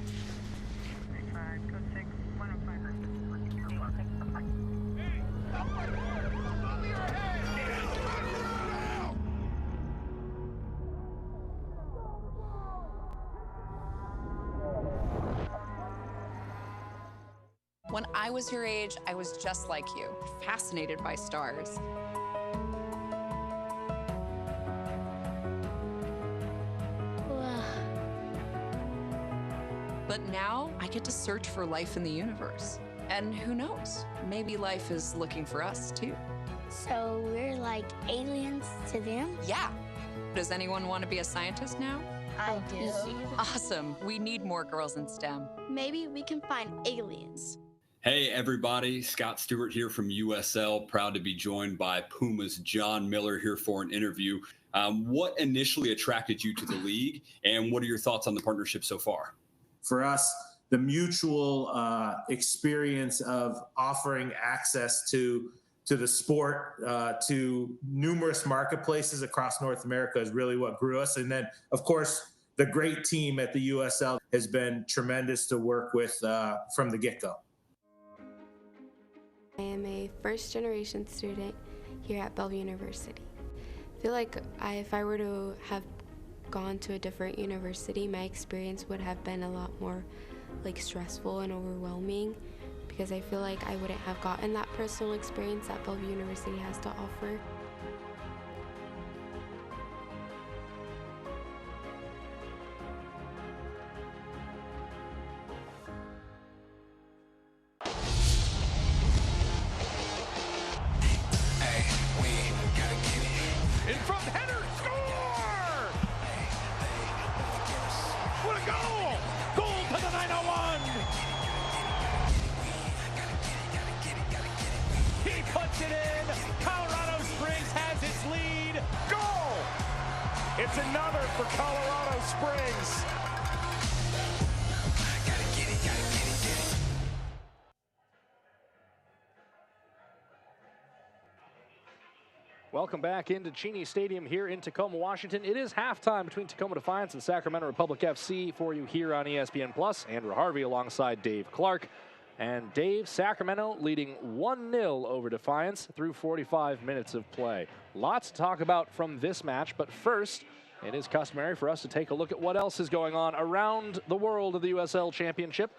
When I was your age, I was just like you, fascinated by stars. But now I get to search for life in the universe. And who knows, maybe life is looking for us too. So we're like aliens to them? Yeah. Does anyone want to be a scientist now? I do. Awesome. We need more girls in STEM. Maybe we can find aliens. Hey everybody, Scott Stewart here from USL, proud to be joined by Puma's John Miller here for an interview. What initially attracted you to the league, and what are your thoughts on the partnership so far? For us, the mutual experience of offering access to the sport to numerous marketplaces across North America is really what grew us. And then, of course, the great team at the USL has been tremendous to work with from the get-go. I am a first-generation student here at Bellevue University. I feel like if I were to have gone to a different university, my experience would have been a lot more stressful and overwhelming, because I feel like I wouldn't have gotten that personal experience that Bellevue University has to offer. In front, header, score! What a goal! Goal to the 901! He puts it in! Colorado Springs has its lead! Goal! It's another for Colorado Springs! Welcome back into Cheney Stadium here in Tacoma, Washington. It is halftime between Tacoma Defiance and Sacramento Republic FC for you here on ESPN+. Andrew Harvey alongside Dave Clark. And Dave, Sacramento leading 1-0 over Defiance through 45 minutes of play. Lots to talk about from this match, but first, it is customary for us to take a look at what else is going on around the world of the USL Championship.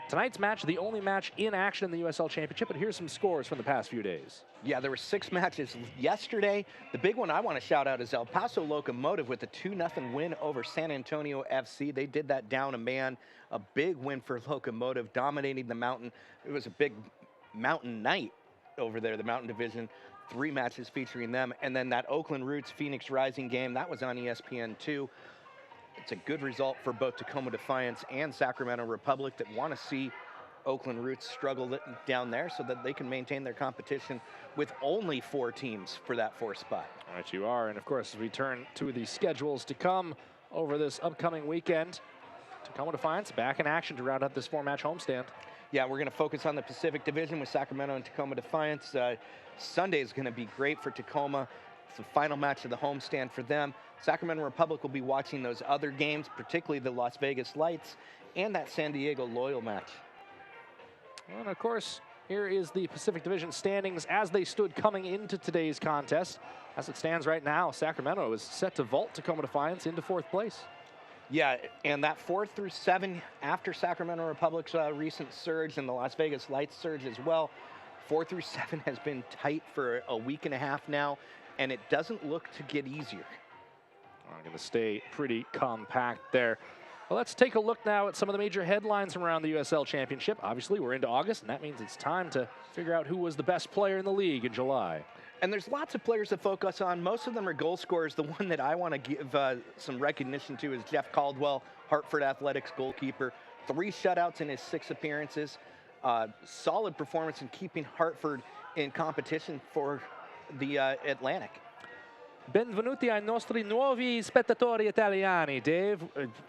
Tonight's match, the only match in action in the USL Championship, but here's some scores from the past few days. Yeah, there were 6 matches yesterday. The big one I want to shout out is El Paso Locomotive with a 2-0 win over San Antonio FC. They did that down a man. A big win for Locomotive, dominating the Mountain. It was a big Mountain night over there, the Mountain Division. 3 matches featuring them. And then that Oakland Roots Phoenix Rising game, that was on ESPN2. It's a good result for both Tacoma Defiance and Sacramento Republic that want to see Oakland Roots struggle down there so that they can maintain their competition with only 4 teams for that 4th spot. All right, you are. And of course, as we turn to the schedules to come over this upcoming weekend, Tacoma Defiance back in action to round out this 4-match homestand. Yeah, we're going to focus on the Pacific Division with Sacramento and Tacoma Defiance. Sunday is going to be great for Tacoma. It's the final match of the homestand for them. Sacramento Republic will be watching those other games, particularly the Las Vegas Lights and that San Diego Loyal match. And of course, here is the Pacific Division standings as they stood coming into today's contest. As it stands right now, Sacramento is set to vault Tacoma Defiance into 4th place. Yeah, and that 4 through 7 after Sacramento Republic's recent surge and the Las Vegas Lights surge as well, 4 through 7 has been tight for a week and a half now, and it doesn't look to get easier. I'm going to stay pretty compact there. Well, let's take a look now at some of the major headlines from around the USL Championship. Obviously, we're into August, and that means it's time to figure out who was the best player in the league in July. And there's lots of players to focus on. Most of them are goal scorers. The one that I want to give some recognition to is Jeff Caldwell, Hartford Athletics goalkeeper. 3 shutouts in his 6 appearances. Solid performance in keeping Hartford in competition for the Atlantic. Benvenuti ai nostri nuovi spettatori italiani. Dave,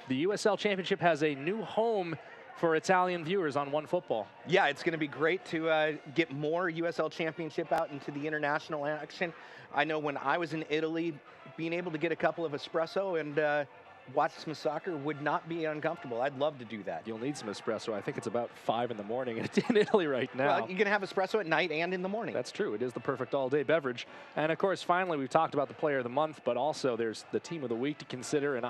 the USL Championship has a new home for Italian viewers on OneFootball. Yeah, it's going to be great to get more USL Championship out into the international action. I know when I was in Italy, being able to get a couple of espresso and watch some soccer would not be uncomfortable. I'd love to do that. You'll need some espresso. I think it's about 5 in the morning in Italy right now. Well, you can have espresso at night and in the morning. That's true. It is the perfect all-day beverage. And, of course, finally, we've talked about the player of the month, but also there's the team of the week to consider. And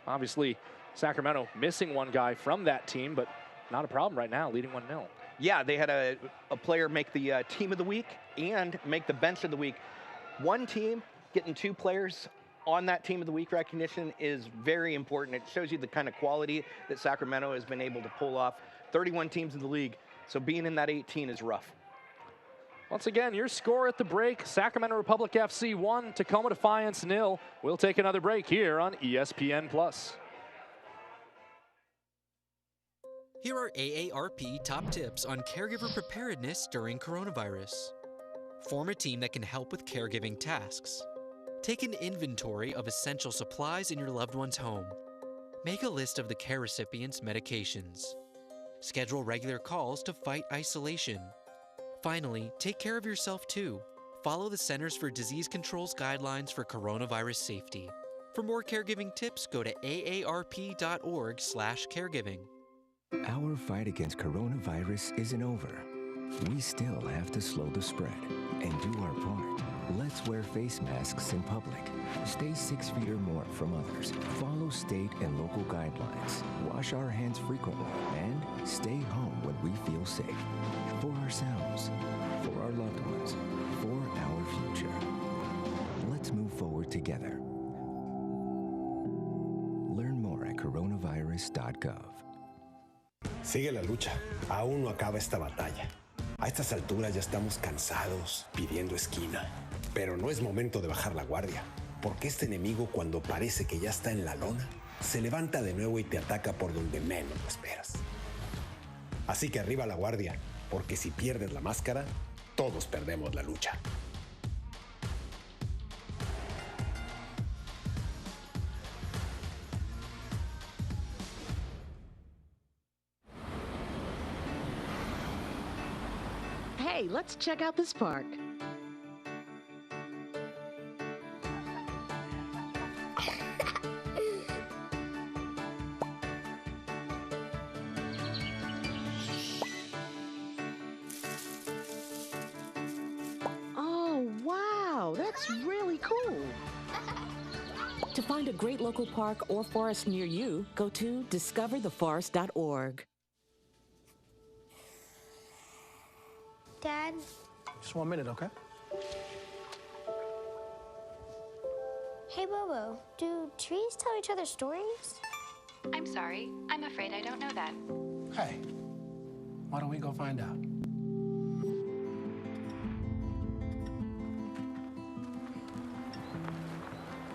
obviously, Sacramento missing one guy from that team, but not a problem right now, leading 1-0. Yeah, they had a player make the team of the week and make the bench of the week. One team getting 2 players on that team of the week recognition is very important. It shows you the kind of quality that Sacramento has been able to pull off. 31 teams in the league, so being in that 18 is rough. Once again, your score at the break, Sacramento Republic FC 1, Tacoma Defiance 0. We'll take another break here on ESPN+. Here are AARP top tips on caregiver preparedness during coronavirus. Form a team that can help with caregiving tasks. Take an inventory of essential supplies in your loved one's home. Make a list of the care recipient's medications. Schedule regular calls to fight isolation. Finally, take care of yourself too. Follow the Centers for Disease Control's guidelines for coronavirus safety. For more caregiving tips, go to aarp.org/caregiving. Our fight against coronavirus isn't over. We still have to slow the spread and do our part. Let's wear face masks in public. Stay 6 feet or more from others. Follow state and local guidelines. Wash our hands frequently and stay home when we feel safe. For ourselves, for our loved ones, for our future. Let's move forward together. Learn more at coronavirus.gov. Sigue la lucha. Aún no acaba esta batalla. A estas alturas ya estamos cansados, pidiendo esquina. Pero no es momento de bajar la guardia, porque este enemigo, cuando parece que ya está en la lona, se levanta de nuevo y te ataca por donde menos lo esperas. Así que arriba la guardia, porque si pierdes la máscara, todos perdemos la lucha. Hey, let's check out this park. Oh, wow, that's really cool. To find a great local park or forest near you, go to discovertheforest.org. Dad? Just 1 minute, okay? Hey, Bobo, do trees tell each other stories? I'm sorry. I'm afraid I don't know that. Hey, why don't we go find out?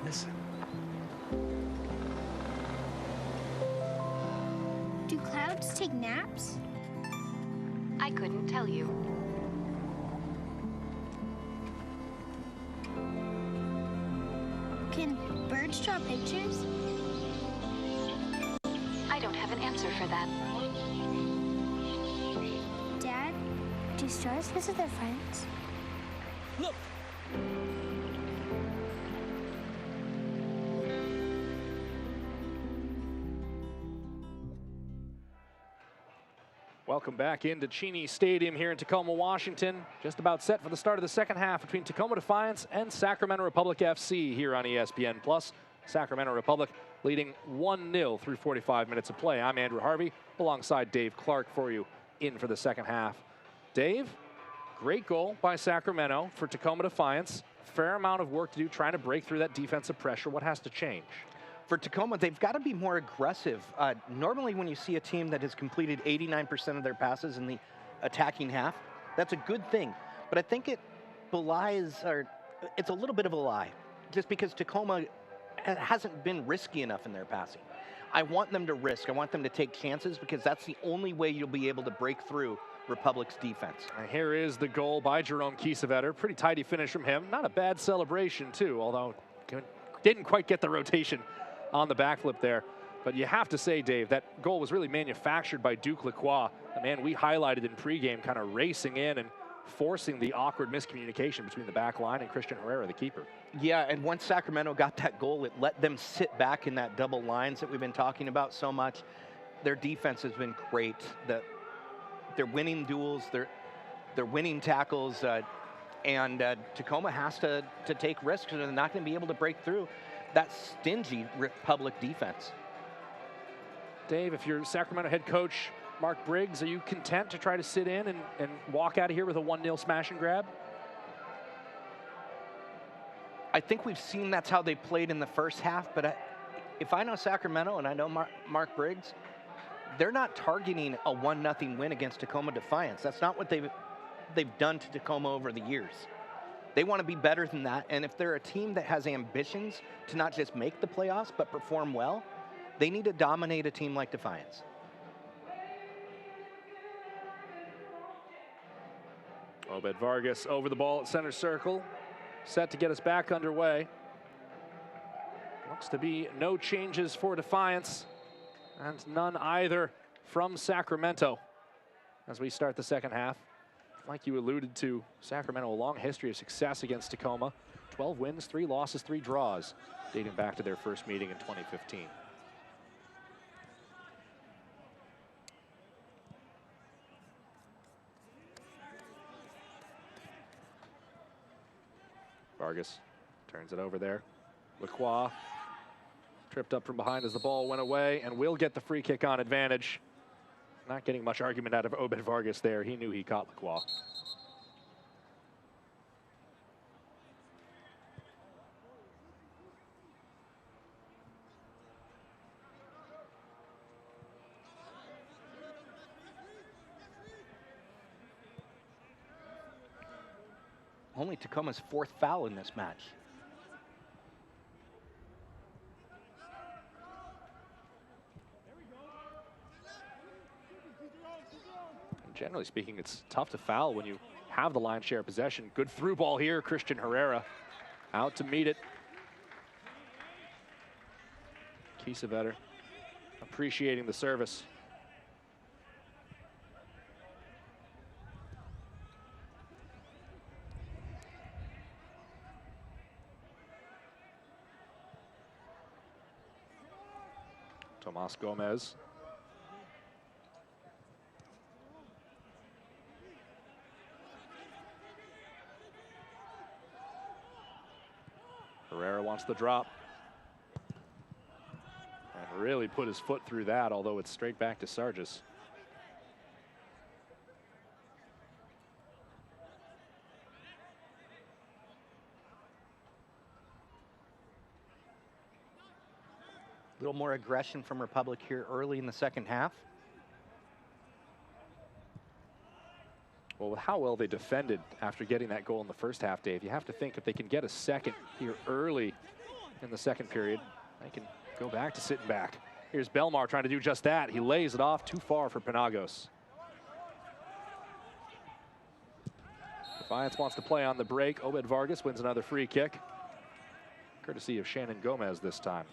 Listen. Do clouds take naps? I couldn't tell you. Can birds draw pictures? I don't have an answer for that. Dad, do stars visit their friends? Look! Welcome back into Cheney Stadium here in Tacoma, Washington. Just about set for the start of the second half between Tacoma Defiance and Sacramento Republic FC here on ESPN+. Sacramento Republic leading 1-0 through 45 minutes of play. I'm Andrew Harvey alongside Dave Clark for you in for the second half. Dave, great goal by Sacramento for Tacoma Defiance. Fair amount of work to do trying to break through that defensive pressure. What has to change? For Tacoma, they've got to be more aggressive. Normally when you see a team that has completed 89% of their passes in the attacking half, that's a good thing. But I think it belies, or it's a little bit of a lie, just because Tacoma hasn't been risky enough in their passing. I want them to risk. I want them to take chances, because that's the only way you'll be able to break through Republic's defense. And here is the goal by Jerome Kiesewetter. Pretty tidy finish from him. Not a bad celebration, too, although didn't quite get the rotation on the backflip there. But you have to say, Dave, that goal was really manufactured by Duke Lacroix, the man we highlighted in pregame, kind of racing in and forcing the awkward miscommunication between the back line and Christian Herrera, the keeper. Yeah, and once Sacramento got that goal, it let them sit back in that double lines that we've been talking about so much. Their defense has been great. They're winning duels, they're winning tackles, and Tacoma has to take risks, and they're not going to be able to break through that stingy Republic defense. Dave, if you're Sacramento head coach Mark Briggs, are you content to try to sit in and walk out of here with a 1-0 smash and grab? I think we've seen that's how they played in the first half, but if I know Sacramento and I know Mark Briggs, they're not targeting a 1-0 win against Tacoma Defiance. That's not what they've done to Tacoma over the years. They want to be better than that, and if they're a team that has ambitions to not just make the playoffs but perform well, they need to dominate a team like Defiance. Obed Vargas over the ball at center circle, set to get us back underway. Looks to be no changes for Defiance, and none either from Sacramento as we start the second half. Like you alluded to, Sacramento, a long history of success against Tacoma. 12 wins, 3 losses, 3 draws, dating back to their first meeting in 2015. Vargas turns it over there. Lacroix tripped up from behind as the ball went away, and will get the free kick on advantage. Not getting much argument out of Obed Vargas there. He knew he caught Lacroix. Only Tacoma's 4th foul in this match. Generally speaking, it's tough to foul when you have the lion's share of possession. Good through ball here, Christian Herrera out to meet it. Kiesewetter appreciating the service. Tomas Gomez. Herrera wants the drop. And really put his foot through that, although it's straight back to Sargis. A little more aggression from Republic here early in the second half. Well, with how well they defended after getting that goal in the first half, Dave, you have to think if they can get a second here early in the second period, they can go back to sitting back. Here's Belmar trying to do just that. He lays it off too far for Penagos. Defiance wants to play on the break. Obed Vargas wins another free kick, courtesy of Shannon Gomez this time.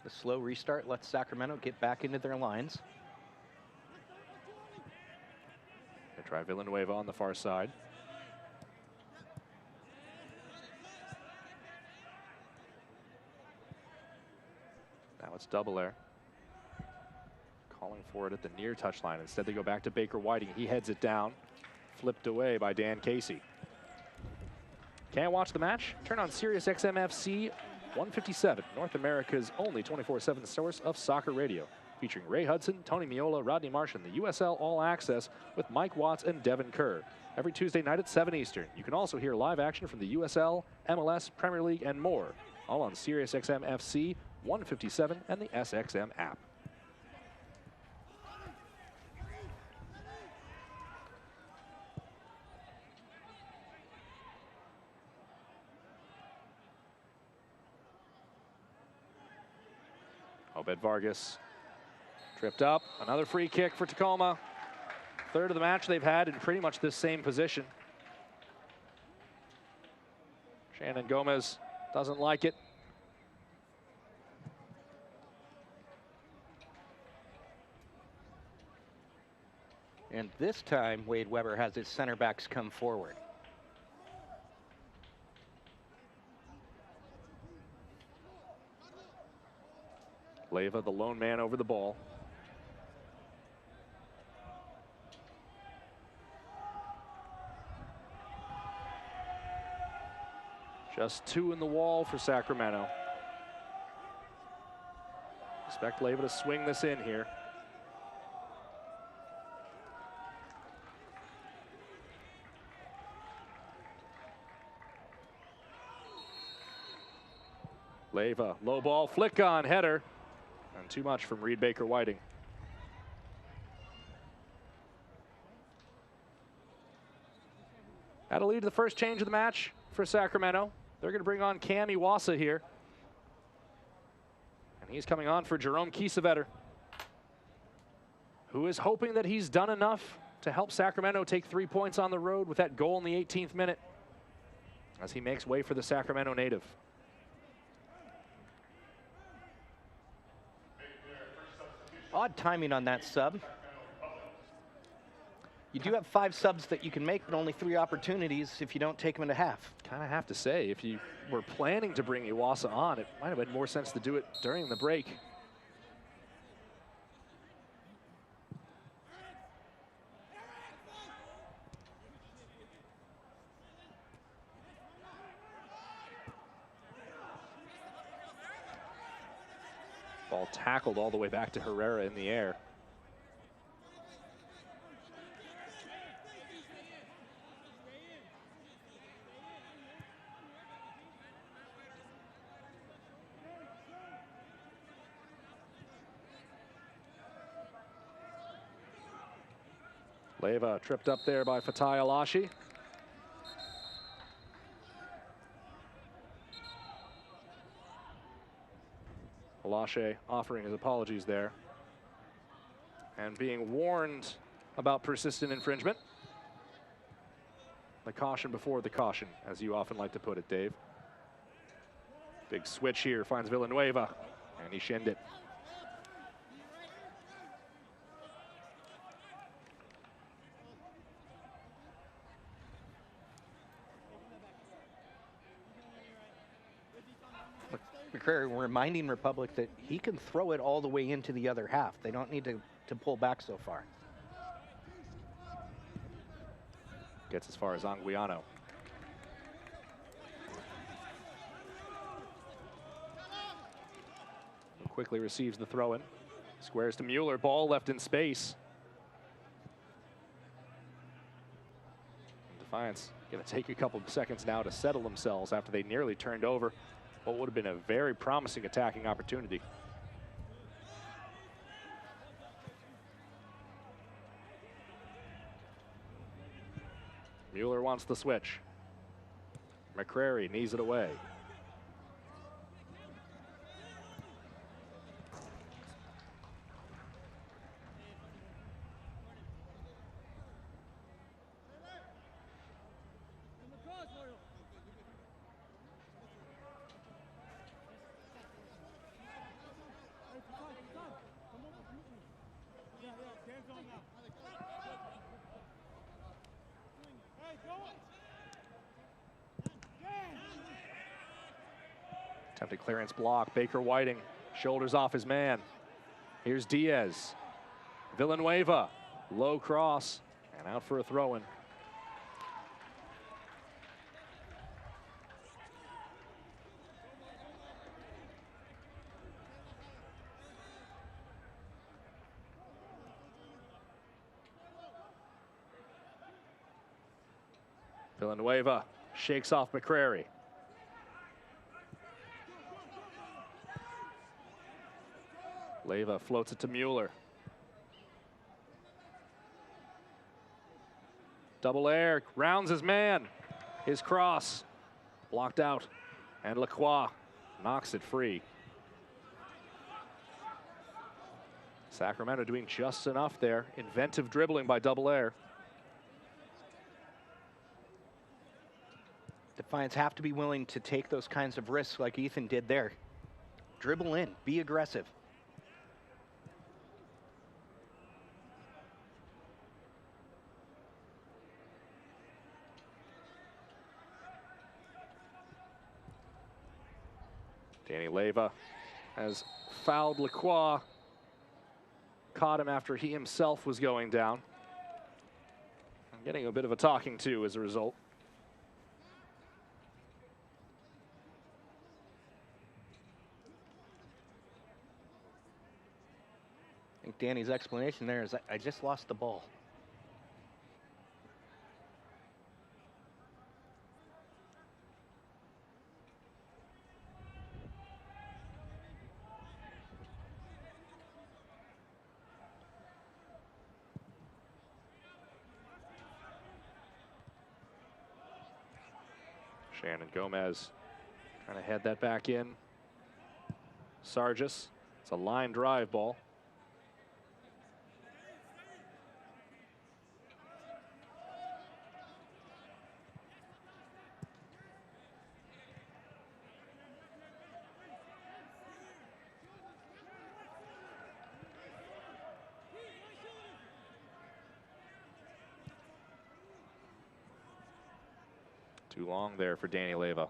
The slow restart lets Sacramento get back into their lines. They try Villanueva on the far side. Now it's double air. Calling for it at the near touchline. Instead they go back to Baker Whiting. He heads it down. Flipped away by Dan Casey. Can't watch the match? Turn on Sirius XM FC 157, North America's only 24/7 source of soccer radio. featuring Ray Hudson, Tony Miola, Rodney Marsh, and the USL All Access with Mike Watts and Devin Kerr. Every Tuesday night at 7 Eastern. You can also hear live action from the USL, MLS, Premier League, and more. All on SiriusXM FC 157 and the SXM app. Obed Vargas tripped up. Another free kick for Tacoma. Third of the match they've had in pretty much this same position. Shannon Gomez doesn't like it. And this time, Wade Weber has his center backs come forward. Leyva, the lone man over the ball. Just 2 in the wall for Sacramento. Expect Leyva to swing this in here. Leyva, low ball, flick on, header. And too much from Reed Baker Whiting. That'll lead to the first change of the match for Sacramento. They're going to bring on Cam Iwasa here. And he's coming on for Jerome Kiesewetter, who is hoping that he's done enough to help Sacramento take 3 points on the road with that goal in the 18th minute as he makes way for the Sacramento native. Odd timing on that sub. You do have 5 subs that you can make, but only 3 opportunities if you don't take them into half. Kind of have to say, if you were planning to bring Iwasa on, it might have made more sense to do it during the break. Ball tackled all the way back to Herrera in the air. Leyva tripped up there by Fatai Alashi. Alashi offering his apologies there and being warned about persistent infringement. The caution before the caution, as you often like to put it, Dave. Big switch here, finds Villanueva, and he shinned it. McCrary reminding Republic that he can throw it all the way into the other half. They don't need to pull back so far. Gets as far as Anguiano. Who quickly receives the throw-in. Squares to Mueller, ball left in space. Defiance gonna take a couple of seconds now to settle themselves after they nearly turned over what would have been a very promising attacking opportunity. Mueller wants the switch. McCrary knees it away. Attempted clearance block. Baker Whiting shoulders off his man. Here's Diaz. Villanueva, low cross, and out for a throw-in. Villanueva shakes off McCrary. Leyva floats it to Mueller. Double air, rounds his man. His cross, blocked out. And Lacroix knocks it free. Sacramento doing just enough there. Inventive dribbling by Double air. Defiance have to be willing to take those kinds of risks like Ethan did there. Dribble in, be aggressive. Danny Leyva has fouled Lacroix. Caught him after he himself was going down. And getting a bit of a talking to as a result. I think Danny's explanation there is I just lost the ball. Shannon Gomez trying to head that back in. Sargis, it's a line drive ball. Too long there for Danny Leyva.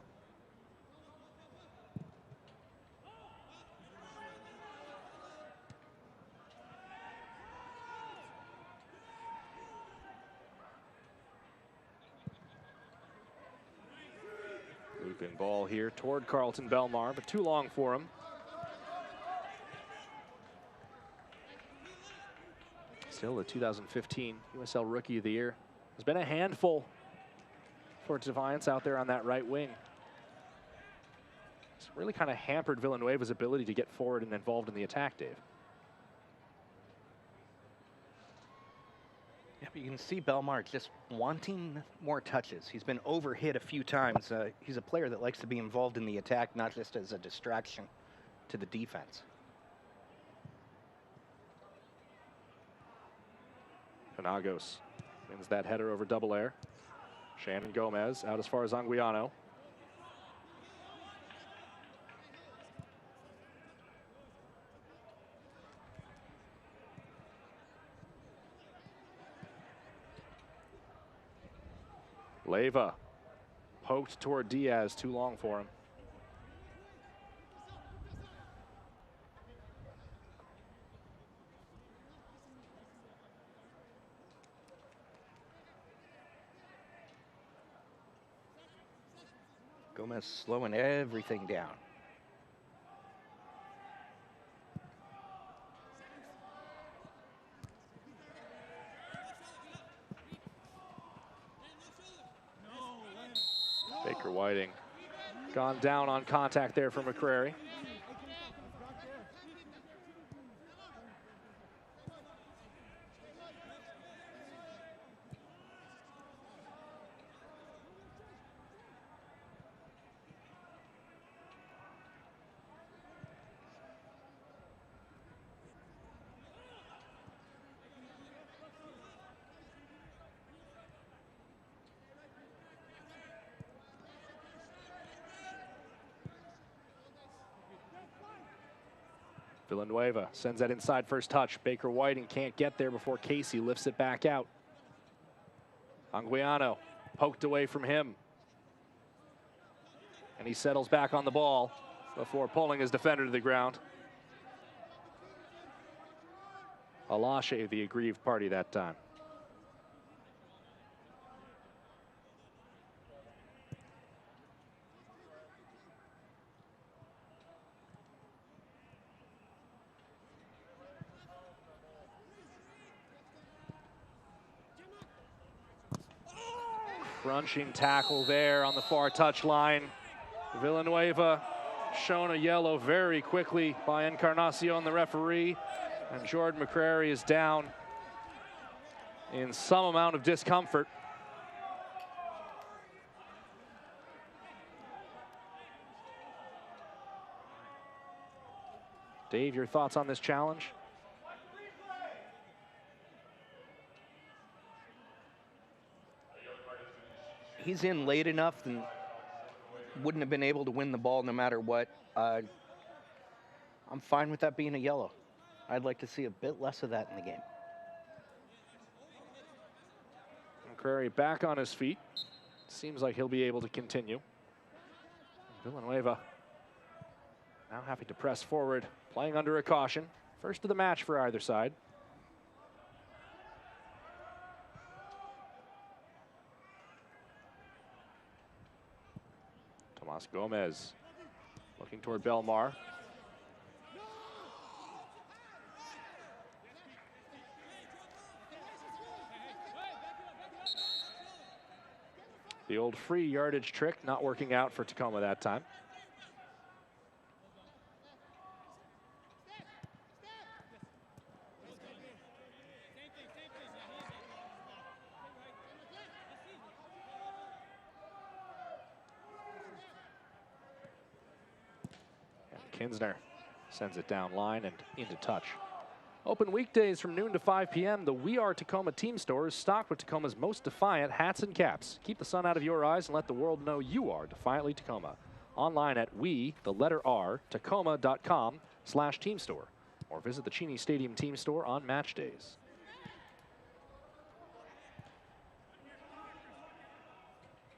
Looping ball here toward Carlton Belmar, but too long for him. Still the 2015 USL Rookie of the Year. There's been a handful for Defiance out there on that right wing. It's really kind of hampered Villanueva's ability to get forward and involved in the attack, Dave. Yeah, but you can see Belmar just wanting more touches. He's been overhit a few times. He's a player that likes to be involved in the attack, not just as a distraction to the defense. Penagos wins that header over Double air. Shannon Gomez out as far as Anguiano. Leyva poked toward Diaz, too long for him. Gomez slowing everything down. Baker Whiting gone down on contact there for McCrary. Villanueva sends that inside first touch. Baker Whiting can't get there before Casey lifts it back out. Anguiano poked away from him. And he settles back on the ball before pulling his defender to the ground. Alashe, the aggrieved party that time. Crunching tackle there on the far touchline. Villanueva shown a yellow very quickly by Encarnacion, the referee. And Jordan McCrary is down in some amount of discomfort. Dave, your thoughts on this challenge? He's in late enough and wouldn't have been able to win the ball no matter what. I'm fine with that being a yellow. I'd like to see a bit less of that in the game. McCrary back on his feet. Seems like he'll be able to continue. Villanueva now having to press forward, playing under a caution. First of the match for either side. Tomas Gomez looking toward Belmar. The old free yardage trick not working out for Tacoma that time. Kinsner sends it down line and into touch. Open weekdays from noon to 5 p.m. The We Are Tacoma team store is stocked with Tacoma's most defiant hats and caps. Keep the sun out of your eyes and let the world know you are defiantly Tacoma. Online at Tacoma.com/team store or visit the Cheney Stadium team store on match days.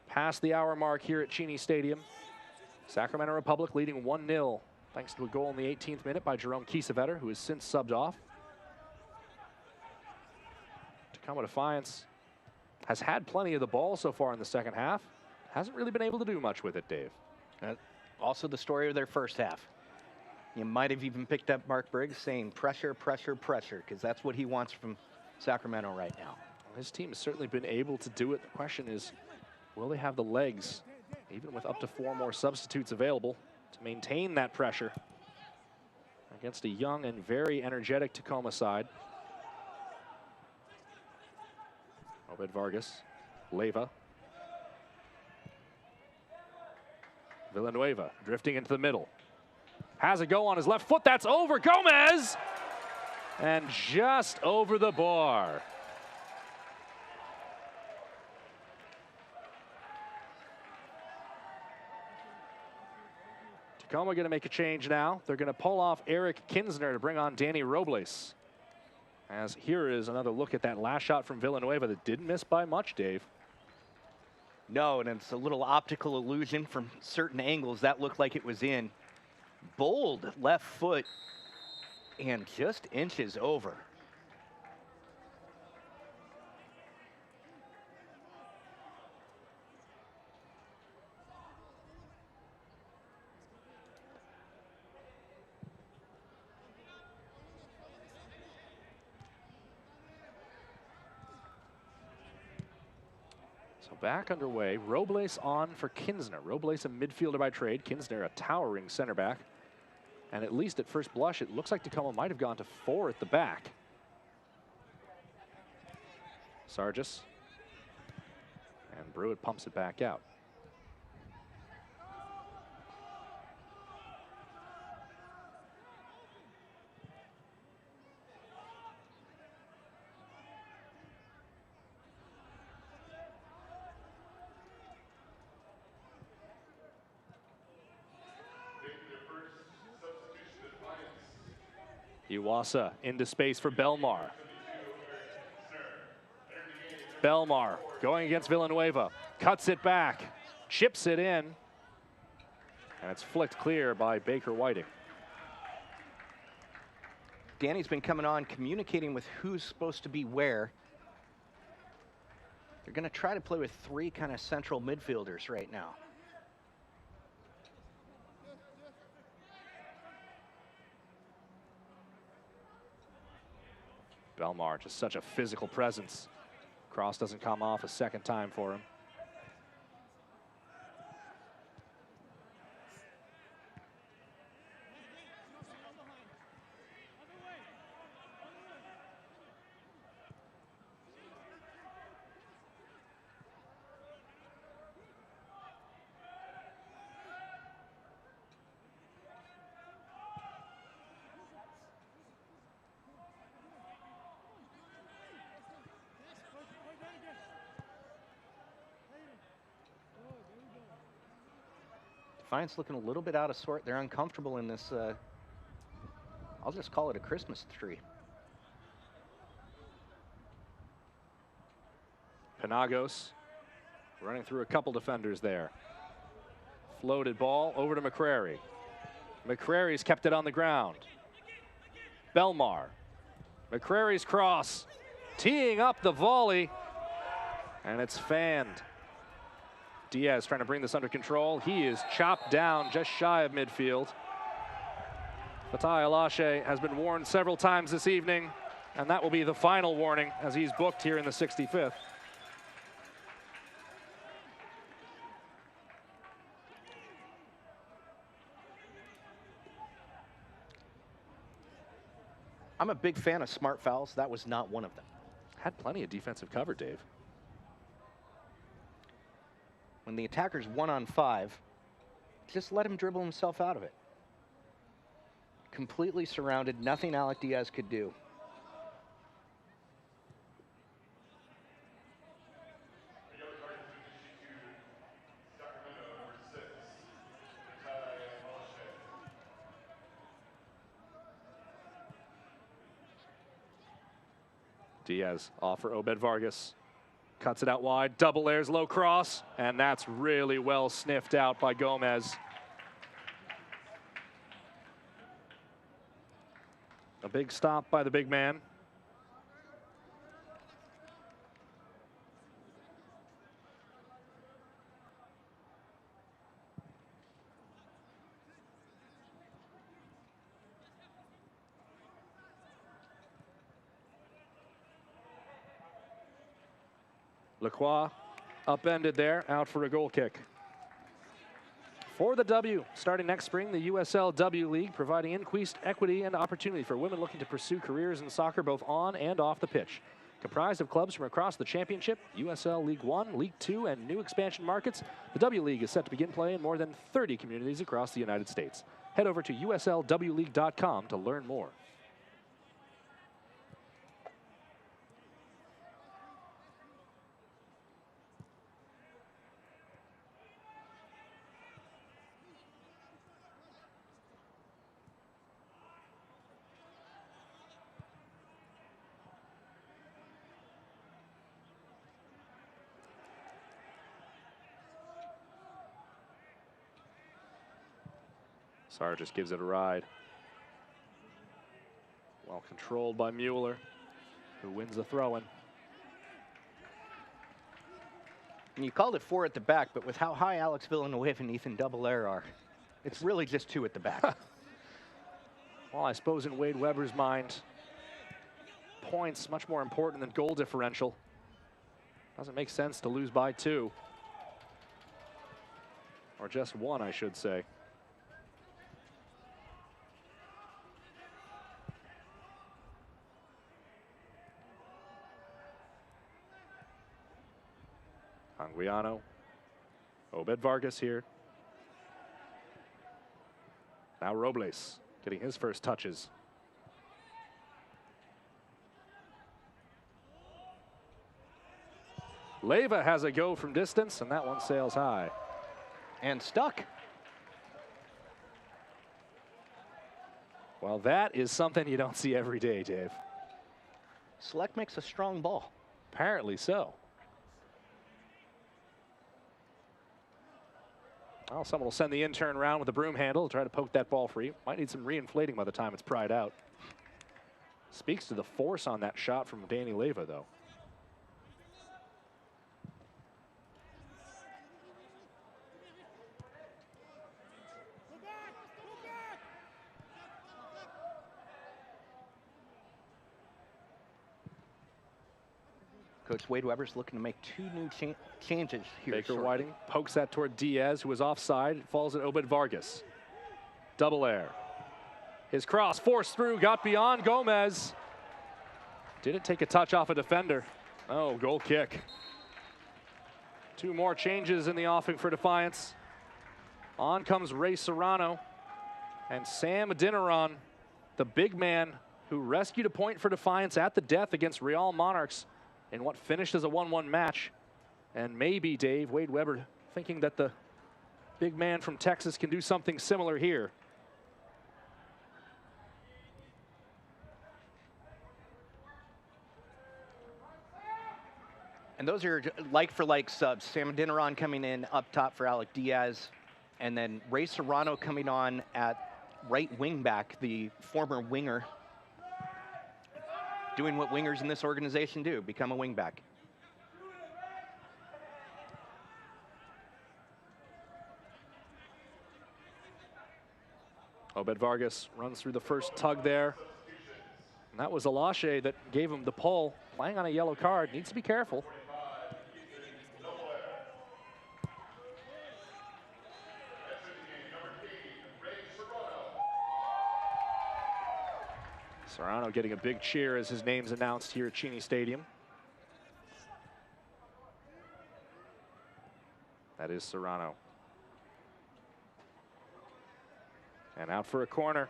Past the hour mark here at Cheney Stadium. Sacramento Republic leading 1-0. Thanks to a goal in the 18th minute by Jerome Kiesewetter, who has since subbed off. Tacoma Defiance has had plenty of the ball so far in the second half. Hasn't really been able to do much with it, Dave. Also the story of their first half. You might have even picked up Mark Briggs saying pressure, pressure, pressure, because that's what he wants from Sacramento right now. Well, his team has certainly been able to do it. The question is, will they have the legs, even with up to 4 more substitutes available, to maintain that pressure against a young and very energetic Tacoma side? Obed Vargas, Leyva. Villanueva drifting into the middle. Has a go on his left foot, that's over, Gomez! And just over the bar. Tacoma going to make a change now. They're going to pull off Eric Kinsner to bring on Danny Robles. As here is another look at that last shot from Villanueva that didn't miss by much, Dave. No, and it's a little optical illusion from certain angles. That looked like it was in. Bold left foot and just inches over. So back underway, Robles on for Kinsner. Robles a midfielder by trade, Kinsner a towering center back. And at least at first blush, it looks like Tacoma might have gone to 4 at the back. Sargis. And Brewitt pumps it back out. Iwasa into space for Belmar. Belmar going against Villanueva. Cuts it back. Chips it in. And it's flicked clear by Baker Whiting. Danny's been coming on, communicating with who's supposed to be where. They're going to try to play with 3 kind of central midfielders right now. Belmar, just such a physical presence. Cross doesn't come off a second time for him. Defiance looking a little bit out of sort. They're uncomfortable in this, I'll just call it a Christmas tree. Penagos running through a couple defenders there. Floated ball over to McCrary. McCrary's kept it on the ground. Belmar. McCrary's cross. Teeing up the volley. And it's fanned. Diaz trying to bring this under control. He is chopped down just shy of midfield. Fatai Alashe has been warned several times this evening, and that will be the final warning as he's booked here in the 65th. I'm a big fan of smart fouls. That was not one of them. Had plenty of defensive cover, Dave. When the attacker's 1-on-5, just let him dribble himself out of it. Completely surrounded, nothing Alec Diaz could do. Diaz off for Obed Vargas. Cuts it out wide, double airs, low cross, and that's really well sniffed out by Gomez. A big stop by the big man. Lacroix upended there, out for a goal kick. For the W, starting next spring, the USL W League, providing increased equity and opportunity for women looking to pursue careers in soccer both on and off the pitch. Comprised of clubs from across the championship, USL League 1, League 2, and new expansion markets, the W League is set to begin play in more than 30 communities across the United States. Head over to uslwleague.com to learn more. Sarr just gives it a ride. Well controlled by Mueller, who wins the throw-in. And you called it 4 at the back, but with how high Alex Villanueva and Ethan Double-Air are, it's really just 2 at the back. Well, I suppose in Wade Weber's mind, points much more important than goal differential. Doesn't make sense to lose by 2. Or just 1, I should say. Anguiano. Obed Vargas here. Now Robles getting his first touches. Leyva has a go from distance, and that one sails high. And stuck. Well, that is something you don't see every day, Dave. Select makes a strong ball. Apparently so. Well, someone will send the intern around with a broom handle to try to poke that ball free. Might need some reinflating by the time it's pried out. Speaks to the force on that shot from Danny Leyva, though. Coach Wade Weber's looking to make 2 new changes here. Baker shortly. Whiting pokes that toward Diaz, who was offside. Falls at Obed Vargas. Double air. His cross forced through, got beyond Gomez. Didn't take a touch off a defender. Oh, goal kick. 2 more changes in the offing for Defiance. On comes Ray Serrano. And Sam Adinaron, the big man who rescued a point for Defiance at the death against Real Monarchs in what finished as a 1-1 match. And maybe, Dave, Wade Weber thinking that the big man from Texas can do something similar here. And those are like-for-like subs. Sam Adeniran coming in up top for Alec Diaz, and then Ray Serrano coming on at right wing back, the former winger, doing what wingers in this organization do, become a wing back. Obed Vargas runs through the first tug there. And that was Alashe that gave him the pull. Playing on a yellow card, needs to be careful. Serrano getting a big cheer as his name's announced here at Cheney Stadium. That is Serrano. And out for a corner.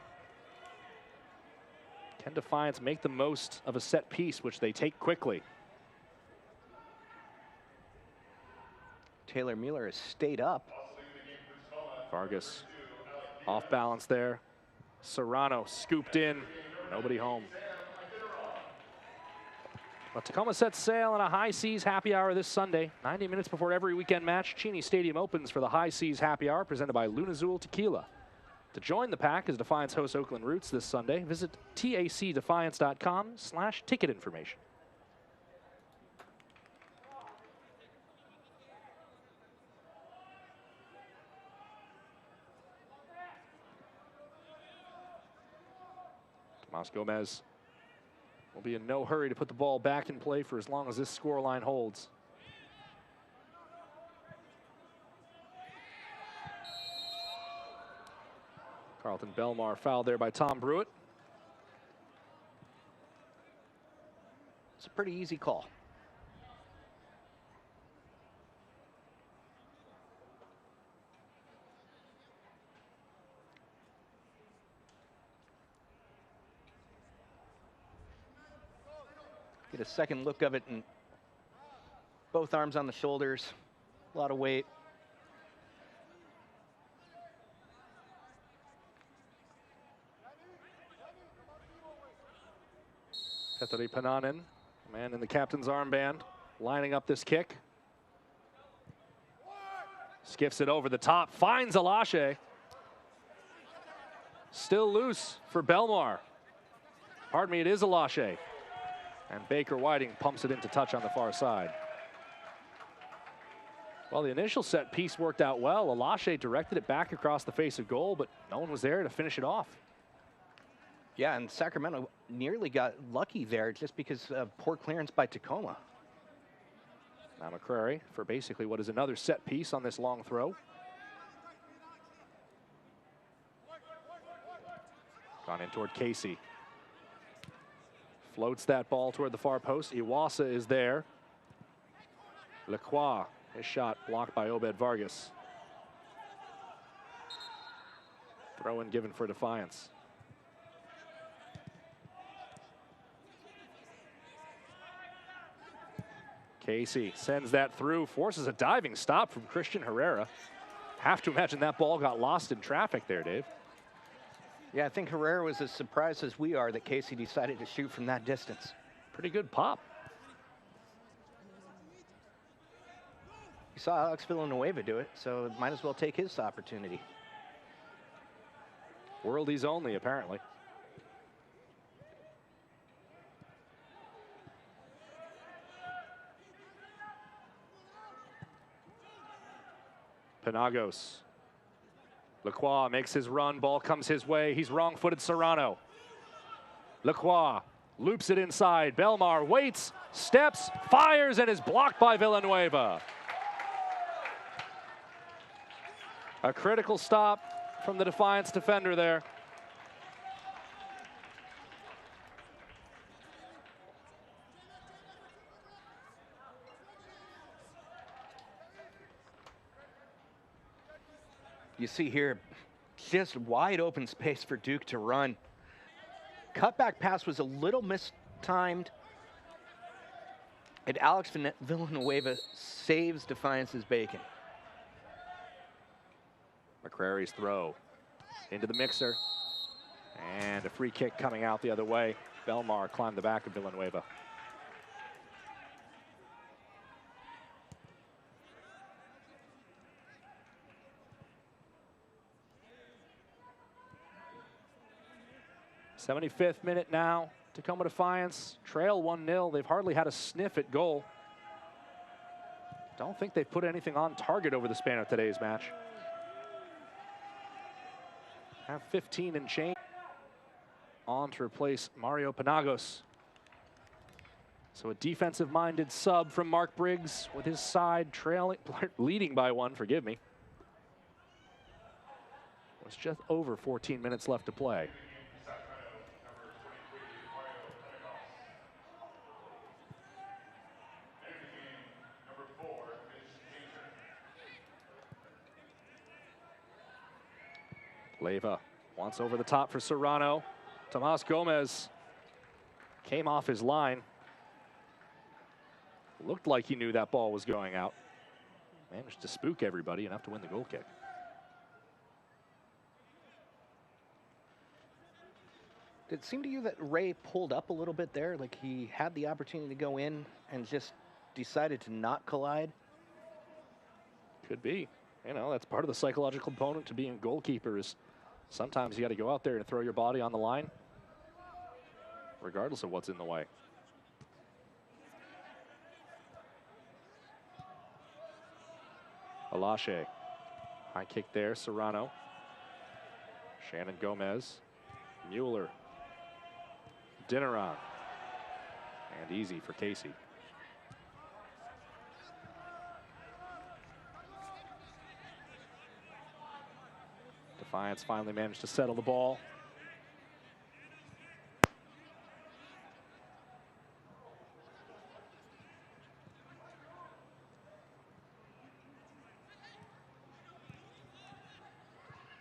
Can Defiance make the most of a set piece, which they take quickly? Taylor Mueller has stayed up. Vargas off balance there. Serrano scooped in. Nobody home. But Tacoma sets sail on a high seas happy hour this Sunday. 90 minutes before every weekend match, Cheney Stadium opens for the high seas happy hour presented by Lunazul Tequila. To join the pack as Defiance hosts Oakland Roots this Sunday, visit tacdefiance.com/ticket information. Tomas Gomez will be in no hurry to put the ball back in play for as long as this scoreline holds. Carlton Belmar fouled there by Tom Brewitt. It's a pretty easy call. Get a second look of it, and both arms on the shoulders, a lot of weight. Petteri Pananen, man in the captain's armband, lining up this kick. Skips it over the top, finds Alashe. Still loose for Belmar. Pardon me, it is Alashe. And Baker Whiting pumps it into touch on the far side. Well, the initial set piece worked out well. Alashe directed it back across the face of goal, but no one was there to finish it off. Yeah, and Sacramento nearly got lucky there just because of poor clearance by Tacoma. Now McCrary for basically what is another set piece on this long throw. Gone in toward Casey. Floats that ball toward the far post. Iwasa is there. Lacroix, his shot blocked by Obed Vargas. Throw in given for Defiance. Casey sends that through, forces a diving stop from Christian Herrera. Have to imagine that ball got lost in traffic there, Dave. Yeah, I think Herrera was as surprised as we are that Casey decided to shoot from that distance. Pretty good pop. You saw Alex Villanueva do it, so might as well take his opportunity. Worldies only, apparently. Penagos. Lacroix makes his run, ball comes his way. He's wrong-footed Serrano. Lacroix loops it inside. Belmar waits, steps, fires, and is blocked by Villanueva. A critical stop from the Defiance defender there. You see here, just wide open space for Duke to run. Cutback pass was a little mistimed. And Alex Villanueva saves Defiance's bacon. McCrary's throw into the mixer. And a free kick coming out the other way. Belmar climbed the back of Villanueva. '75th minute now. Tacoma Defiance trail 1-0. They've hardly had a sniff at goal. Don't think they've put anything on target over the span of today's match. Have 15 and change on to replace Mario Panagos. So a defensive-minded sub from Mark Briggs with his side leading by 1, forgive me. It's just over 14 minutes left to play. Leyva wants over the top for Serrano. Tomas Gomez came off his line. Looked like he knew that ball was going out. Managed to spook everybody enough to win the goal kick. Did it seem to you that Ray pulled up a little bit there? Like he had the opportunity to go in and just decided to not collide? Could be. You know, that's part of the psychological component to being a goalkeeper is sometimes you got to go out there and throw your body on the line, regardless of what's in the way. Alache. High kick there, Serrano. Shannon Gomez. Mueller. Dinneron. And easy for Casey. Defiance finally managed to settle the ball.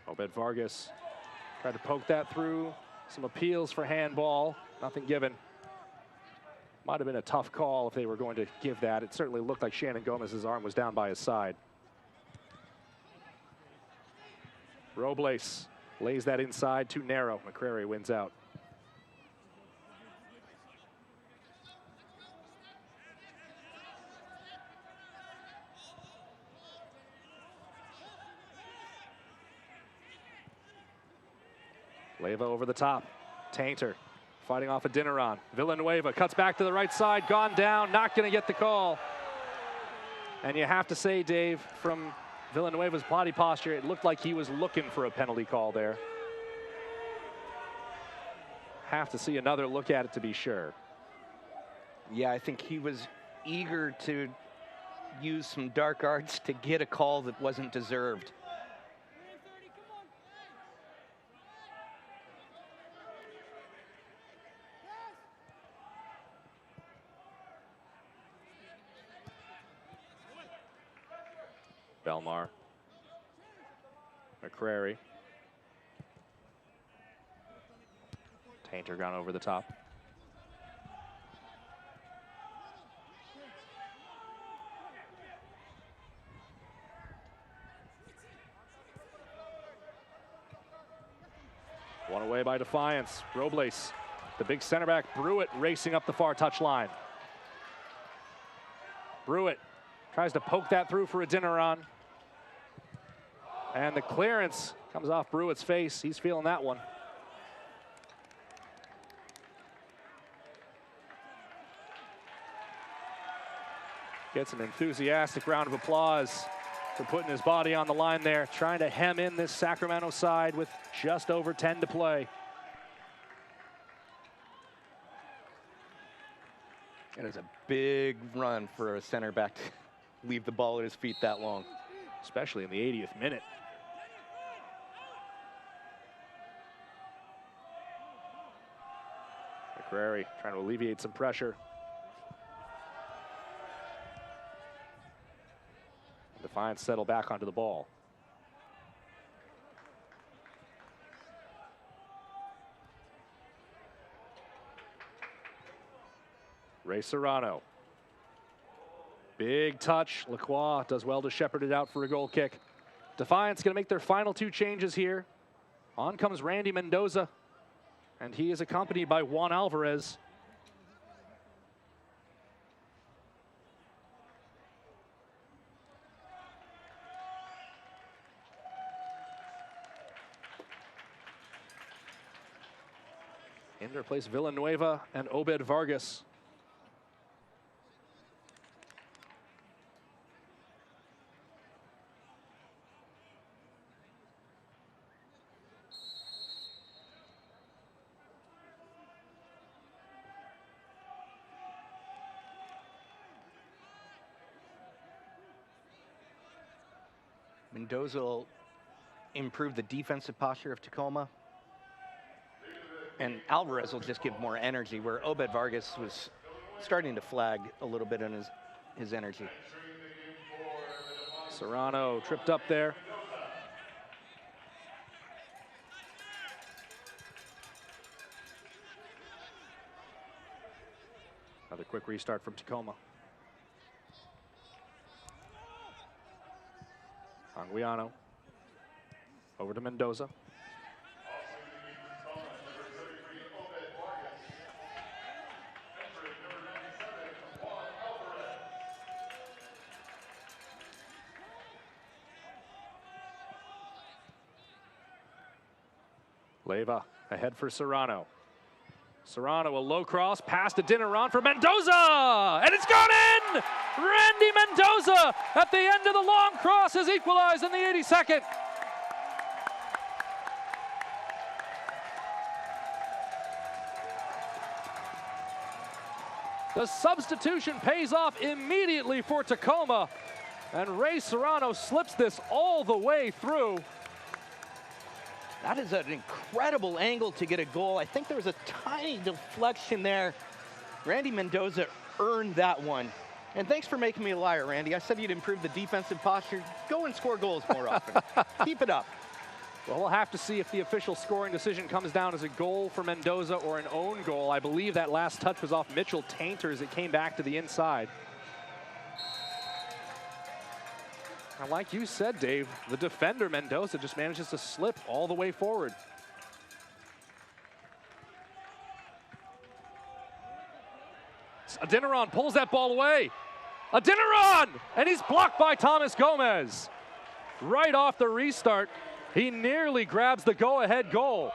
Obed Vargas tried to poke that through. Some appeals for handball, nothing given. Might have been a tough call if they were going to give that. It certainly looked like Shannon Gomez's arm was down by his side. Robles lays that inside, too narrow. McCrary wins out. Leyva over the top. Tainter fighting off a Dinneron. Villanueva cuts back to the right side, gone down, not going to get the call. And you have to say, Dave, from Villanueva's body posture, it looked like he was looking for a penalty call there. Have to see another look at it to be sure. Yeah, I think he was eager to use some dark arts to get a call that wasn't deserved. Belmar. McCrary. Tainter gone over the top. One away by Defiance. Robles, the big center back, Brewitt racing up the far touchline. Brewitt tries to poke that through for a Dinneron. And the clearance comes off Brewitt's face. He's feeling that one. Gets an enthusiastic round of applause for putting his body on the line there, trying to hem in this Sacramento side with just over 10 to play. It is a big run for a center back to leave the ball at his feet that long. Especially in the 80th minute. McCrary trying to alleviate some pressure. Defiance settle back onto the ball. Ray Serrano. Big touch. Lacroix does well to shepherd it out for a goal kick. Defiance going to make their final 2 changes here. On comes Randy Mendoza, and he is accompanied by Juan Alvarez. In their place, Villanueva and Obed Vargas. Mendoza will improve the defensive posture of Tacoma. And Alvarez will just give more energy, where Obed Vargas was starting to flag a little bit in his energy. Serrano tripped up there. Another quick restart from Tacoma. Anguiano over to Mendoza. Leyva ahead for Serrano. Serrano, a low cross, pass to Dineron for Mendoza, and it's gone in! Randy Mendoza at the end of the long cross has equalized in the 82nd. The substitution pays off immediately for Tacoma, and Ray Serrano slips this all the way through. That is an incredible angle to get a goal. I think there was a tiny deflection there. Randy Mendoza earned that one. And thanks for making me a liar, Randy. I said you'd improve the defensive posture. Go and score goals more often. Keep it up. Well, we'll have to see if the official scoring decision comes down as a goal for Mendoza or an own goal. I believe that last touch was off Mitchell Tainter as it came back to the inside. And like you said, Dave, the defender, Mendoza, just manages to slip all the way forward. Adeniran pulls that ball away. Adeniran! And he's blocked by Thomas Gomez. Right off the restart, he nearly grabs the go-ahead goal.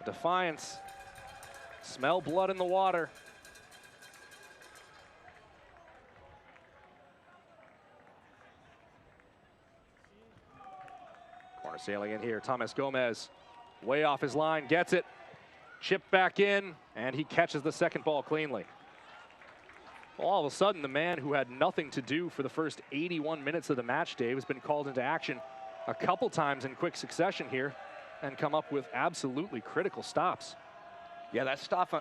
Defiance, smell blood in the water. Corner sailing in here, Thomas Gomez, way off his line, gets it, chipped back in, and he catches the second ball cleanly. Well, all of a sudden, the man who had nothing to do for the first 81 minutes of the match, Dave, has been called into action a couple times in quick succession here and come up with absolutely critical stops. Yeah, that stop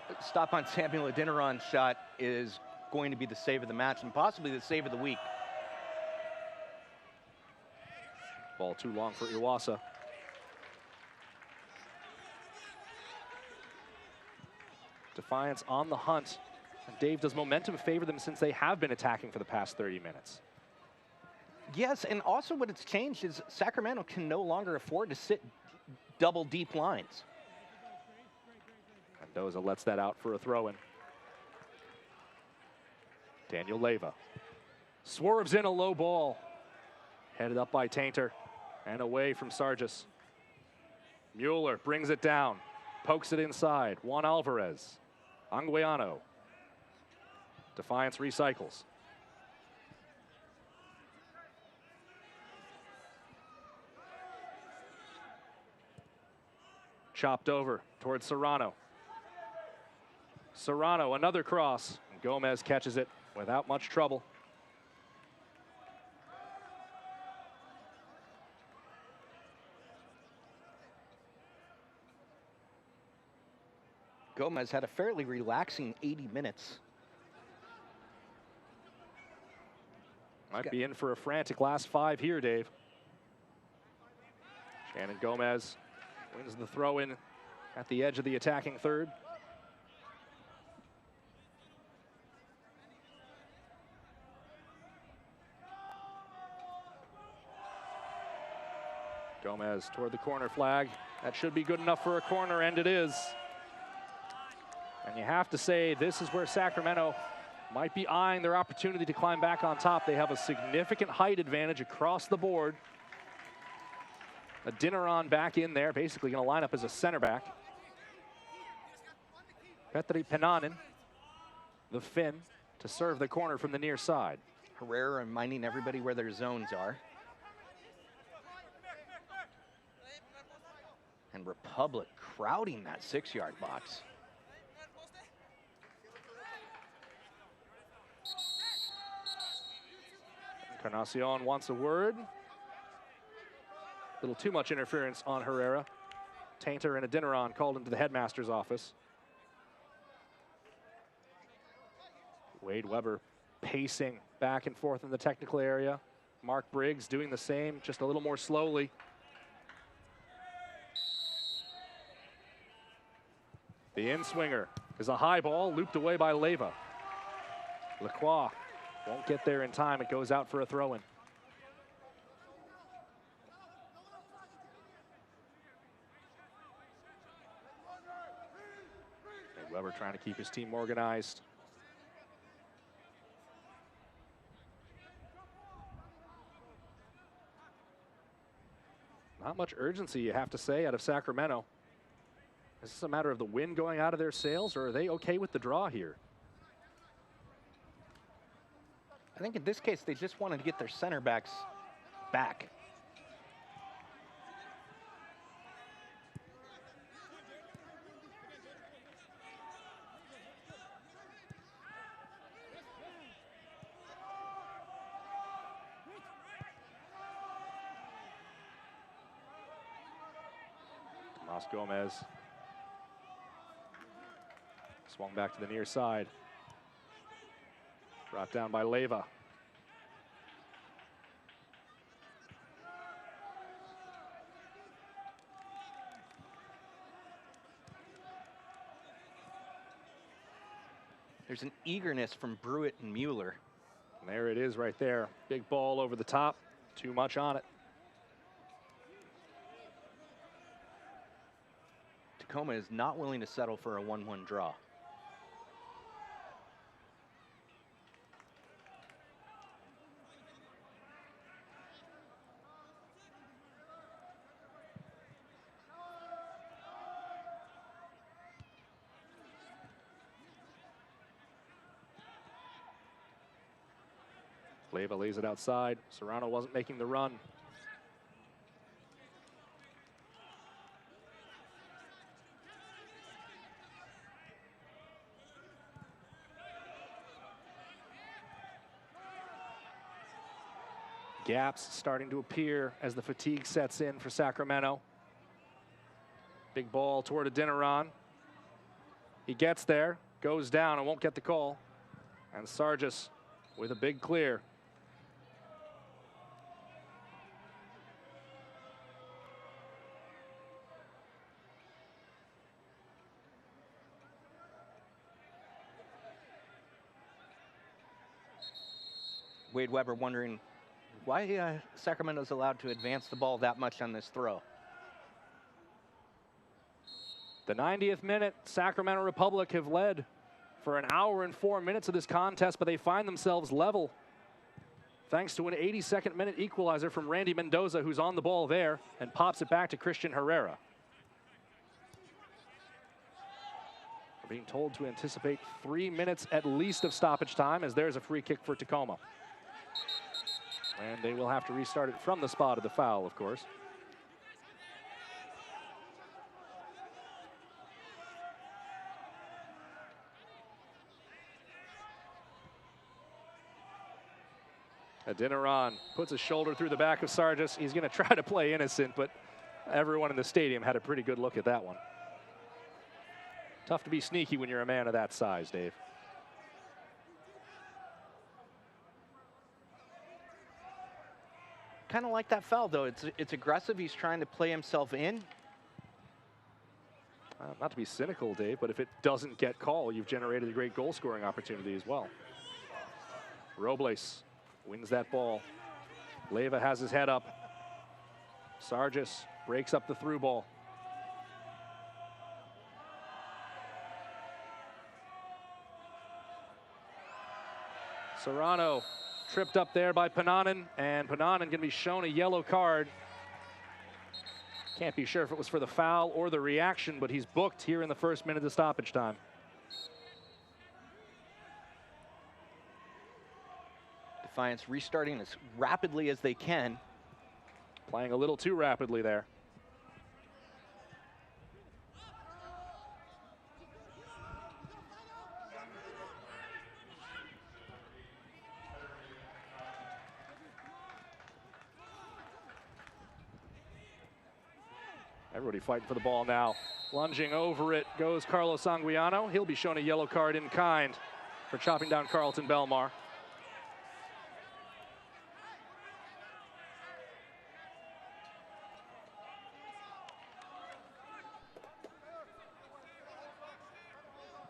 on Samuel Adeniran's shot is going to be the save of the match and possibly the save of the week. Ball too long for Iwasa. Defiance on the hunt. And Dave, does momentum favor them since they have been attacking for the past 30 minutes? Yes, and also what it's changed is Sacramento can no longer afford to sit double deep lines. Mendoza lets that out for a throw-in. Daniel Leyva swerves in a low ball. Headed up by Tainter and away from Sargis. Mueller brings it down, pokes it inside. Juan Alvarez, Anguiano. Defiance recycles. Chopped over towards Serrano. Serrano, another cross. Gomez catches it without much trouble. Gomez had a fairly relaxing 80 minutes. Might be in for a frantic last 5 here, Dave. Shannon Gomez wins the throw-in at the edge of the attacking third. Gomez toward the corner flag. That should be good enough for a corner, and it is. And you have to say, this is where Sacramento might be eyeing their opportunity to climb back on top. They have a significant height advantage across the board. Adeniran back in there, basically going to line up as a center back. Petri Penanen, the Finn, to serve the corner from the near side. Herrera reminding everybody where their zones are. And Republic crowding that 6-yard box. Encarnacion wants a word. A little too much interference on Herrera. Tainter and Adeniran called into the headmaster's office. Wade Weber pacing back and forth in the technical area. Mark Briggs doing the same, just a little more slowly. The in-swinger is a high ball looped away by Leyva. Lacroix won't get there in time. It goes out for a throw-in. And Weber trying to keep his team organized. Not much urgency, you have to say, out of Sacramento. Is this a matter of the wind going out of their sails, or are they okay with the draw here? I think in this case, they just wanted to get their center backs back. Tomas Gomez swung back to the near side. Brought down by Leyva. There's an eagerness from Brewitt and Mueller. And there it is right there. Big ball over the top. Too much on it. Tacoma is not willing to settle for a 1-1 draw. Leyva lays it outside. Serrano wasn't making the run. Gaps starting to appear as the fatigue sets in for Sacramento. Big ball toward Adeniran. He gets there, goes down, and won't get the call. And Sargis with a big clear. Wade Weber wondering why Sacramento's allowed to advance the ball that much on this throw. The 90th minute, Sacramento Republic have led for an hour and 4 minutes of this contest, but they find themselves level thanks to an 82nd minute equalizer from Randy Mendoza, who's on the ball there and pops it back to Christian Herrera. We're being told to anticipate 3 minutes at least of stoppage time, as there's a free kick for Tacoma. And they will have to restart it from the spot of the foul, of course. Adeniran puts his shoulder through the back of Sargis. He's going to try to play innocent, but everyone in the stadium had a pretty good look at that one. Tough to be sneaky when you're a man of that size, Dave. Kind of like that foul, though. It's aggressive. He's trying to play himself in. Not to be cynical, Dave, but if it doesn't get called, you've generated a great goal-scoring opportunity as well. Robles wins that ball. Leyva has his head up. Sargis breaks up the through ball. Serrano tripped up there by Pananen, and Pananen going to be shown a yellow card. Can't be sure if it was for the foul or the reaction, but he's booked here in the first minute of stoppage time. Defiance restarting as rapidly as they can. Playing a little too rapidly there. Everybody fighting for the ball now. Lunging over it goes Carlos Anguiano. He'll be shown a yellow card in kind for chopping down Carlton Belmar.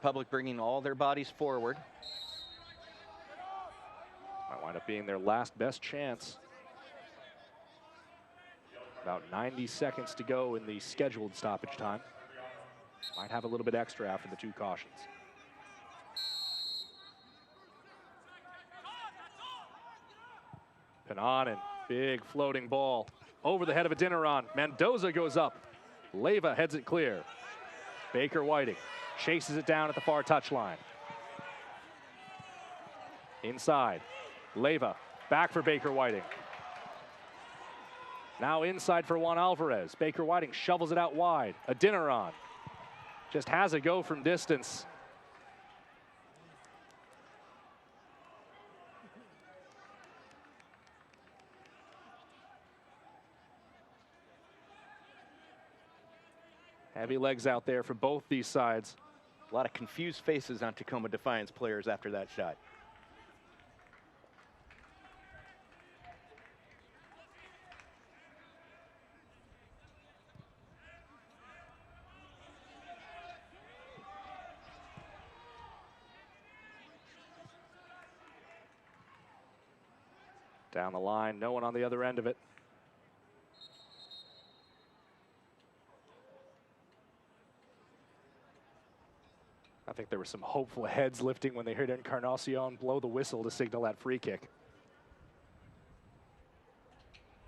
Public bringing all their bodies forward. Might wind up being their last best chance. About 90 seconds to go in the scheduled stoppage time. Might have a little bit extra after the 2 cautions. Pananen, big floating ball over the head of Adeniran. Mendoza goes up. Leyva heads it clear. Baker Whiting chases it down at the far touchline. Inside, Leyva back for Baker Whiting. Now inside for Juan Alvarez. Baker Whiting shovels it out wide. Adeniran just has a go from distance. Heavy legs out there for both these sides. A lot of confused faces on Tacoma Defiance players after that shot. Down the line, no one on the other end of it. I think there were some hopeful heads lifting when they heard Encarnacion blow the whistle to signal that free kick.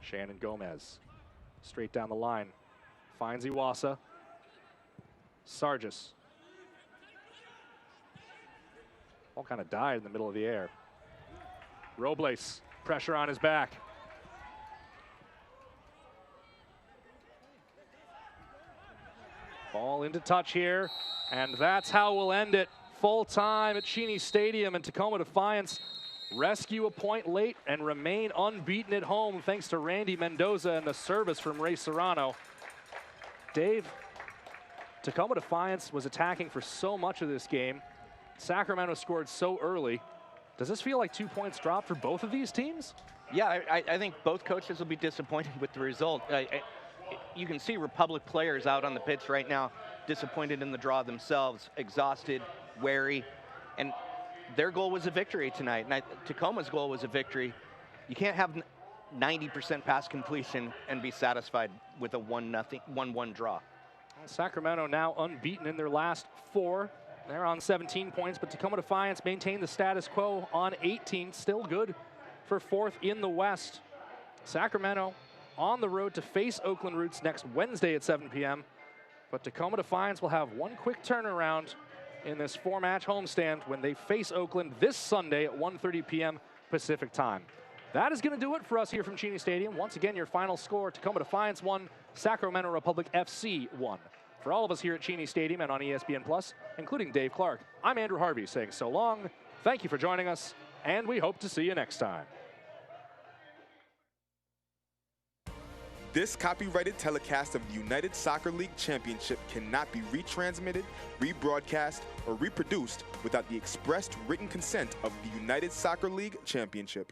Shannon Gomez, straight down the line, finds Iwasa. Sargis. All kind of died in the middle of the air. Robles, pressure on his back. Ball into touch here, and that's how we'll end it. Full time at Cheney Stadium, and Tacoma Defiance rescue a point late and remain unbeaten at home thanks to Randy Mendoza and the service from Ray Serrano. Dave, Tacoma Defiance was attacking for so much of this game. Sacramento scored so early. Does this feel like 2 points dropped for both of these teams? Yeah, I think both coaches will be disappointed with the result. You can see Republic players out on the pitch right now, disappointed in the draw themselves, exhausted, wary, and their goal was a victory tonight. And Tacoma's goal was a victory. You can't have 90% pass completion and be satisfied with a 1-1 draw. Sacramento now unbeaten in their last 4. They're on 17 points, but Tacoma Defiance maintained the status quo on 18. Still good for 4th in the West. Sacramento on the road to face Oakland Roots next Wednesday at 7 p.m. But Tacoma Defiance will have one quick turnaround in this 4-match homestand when they face Oakland this Sunday at 1:30 p.m. Pacific time. That is going to do it for us here from Cheney Stadium. Once again, your final score, Tacoma Defiance 1, Sacramento Republic FC 1. For all of us here at Cheney Stadium and on ESPN+, including Dave Clark, I'm Andrew Harvey saying so long, thank you for joining us, and we hope to see you next time. This copyrighted telecast of the United Soccer League Championship cannot be retransmitted, rebroadcast, or reproduced without the expressed written consent of the United Soccer League Championship.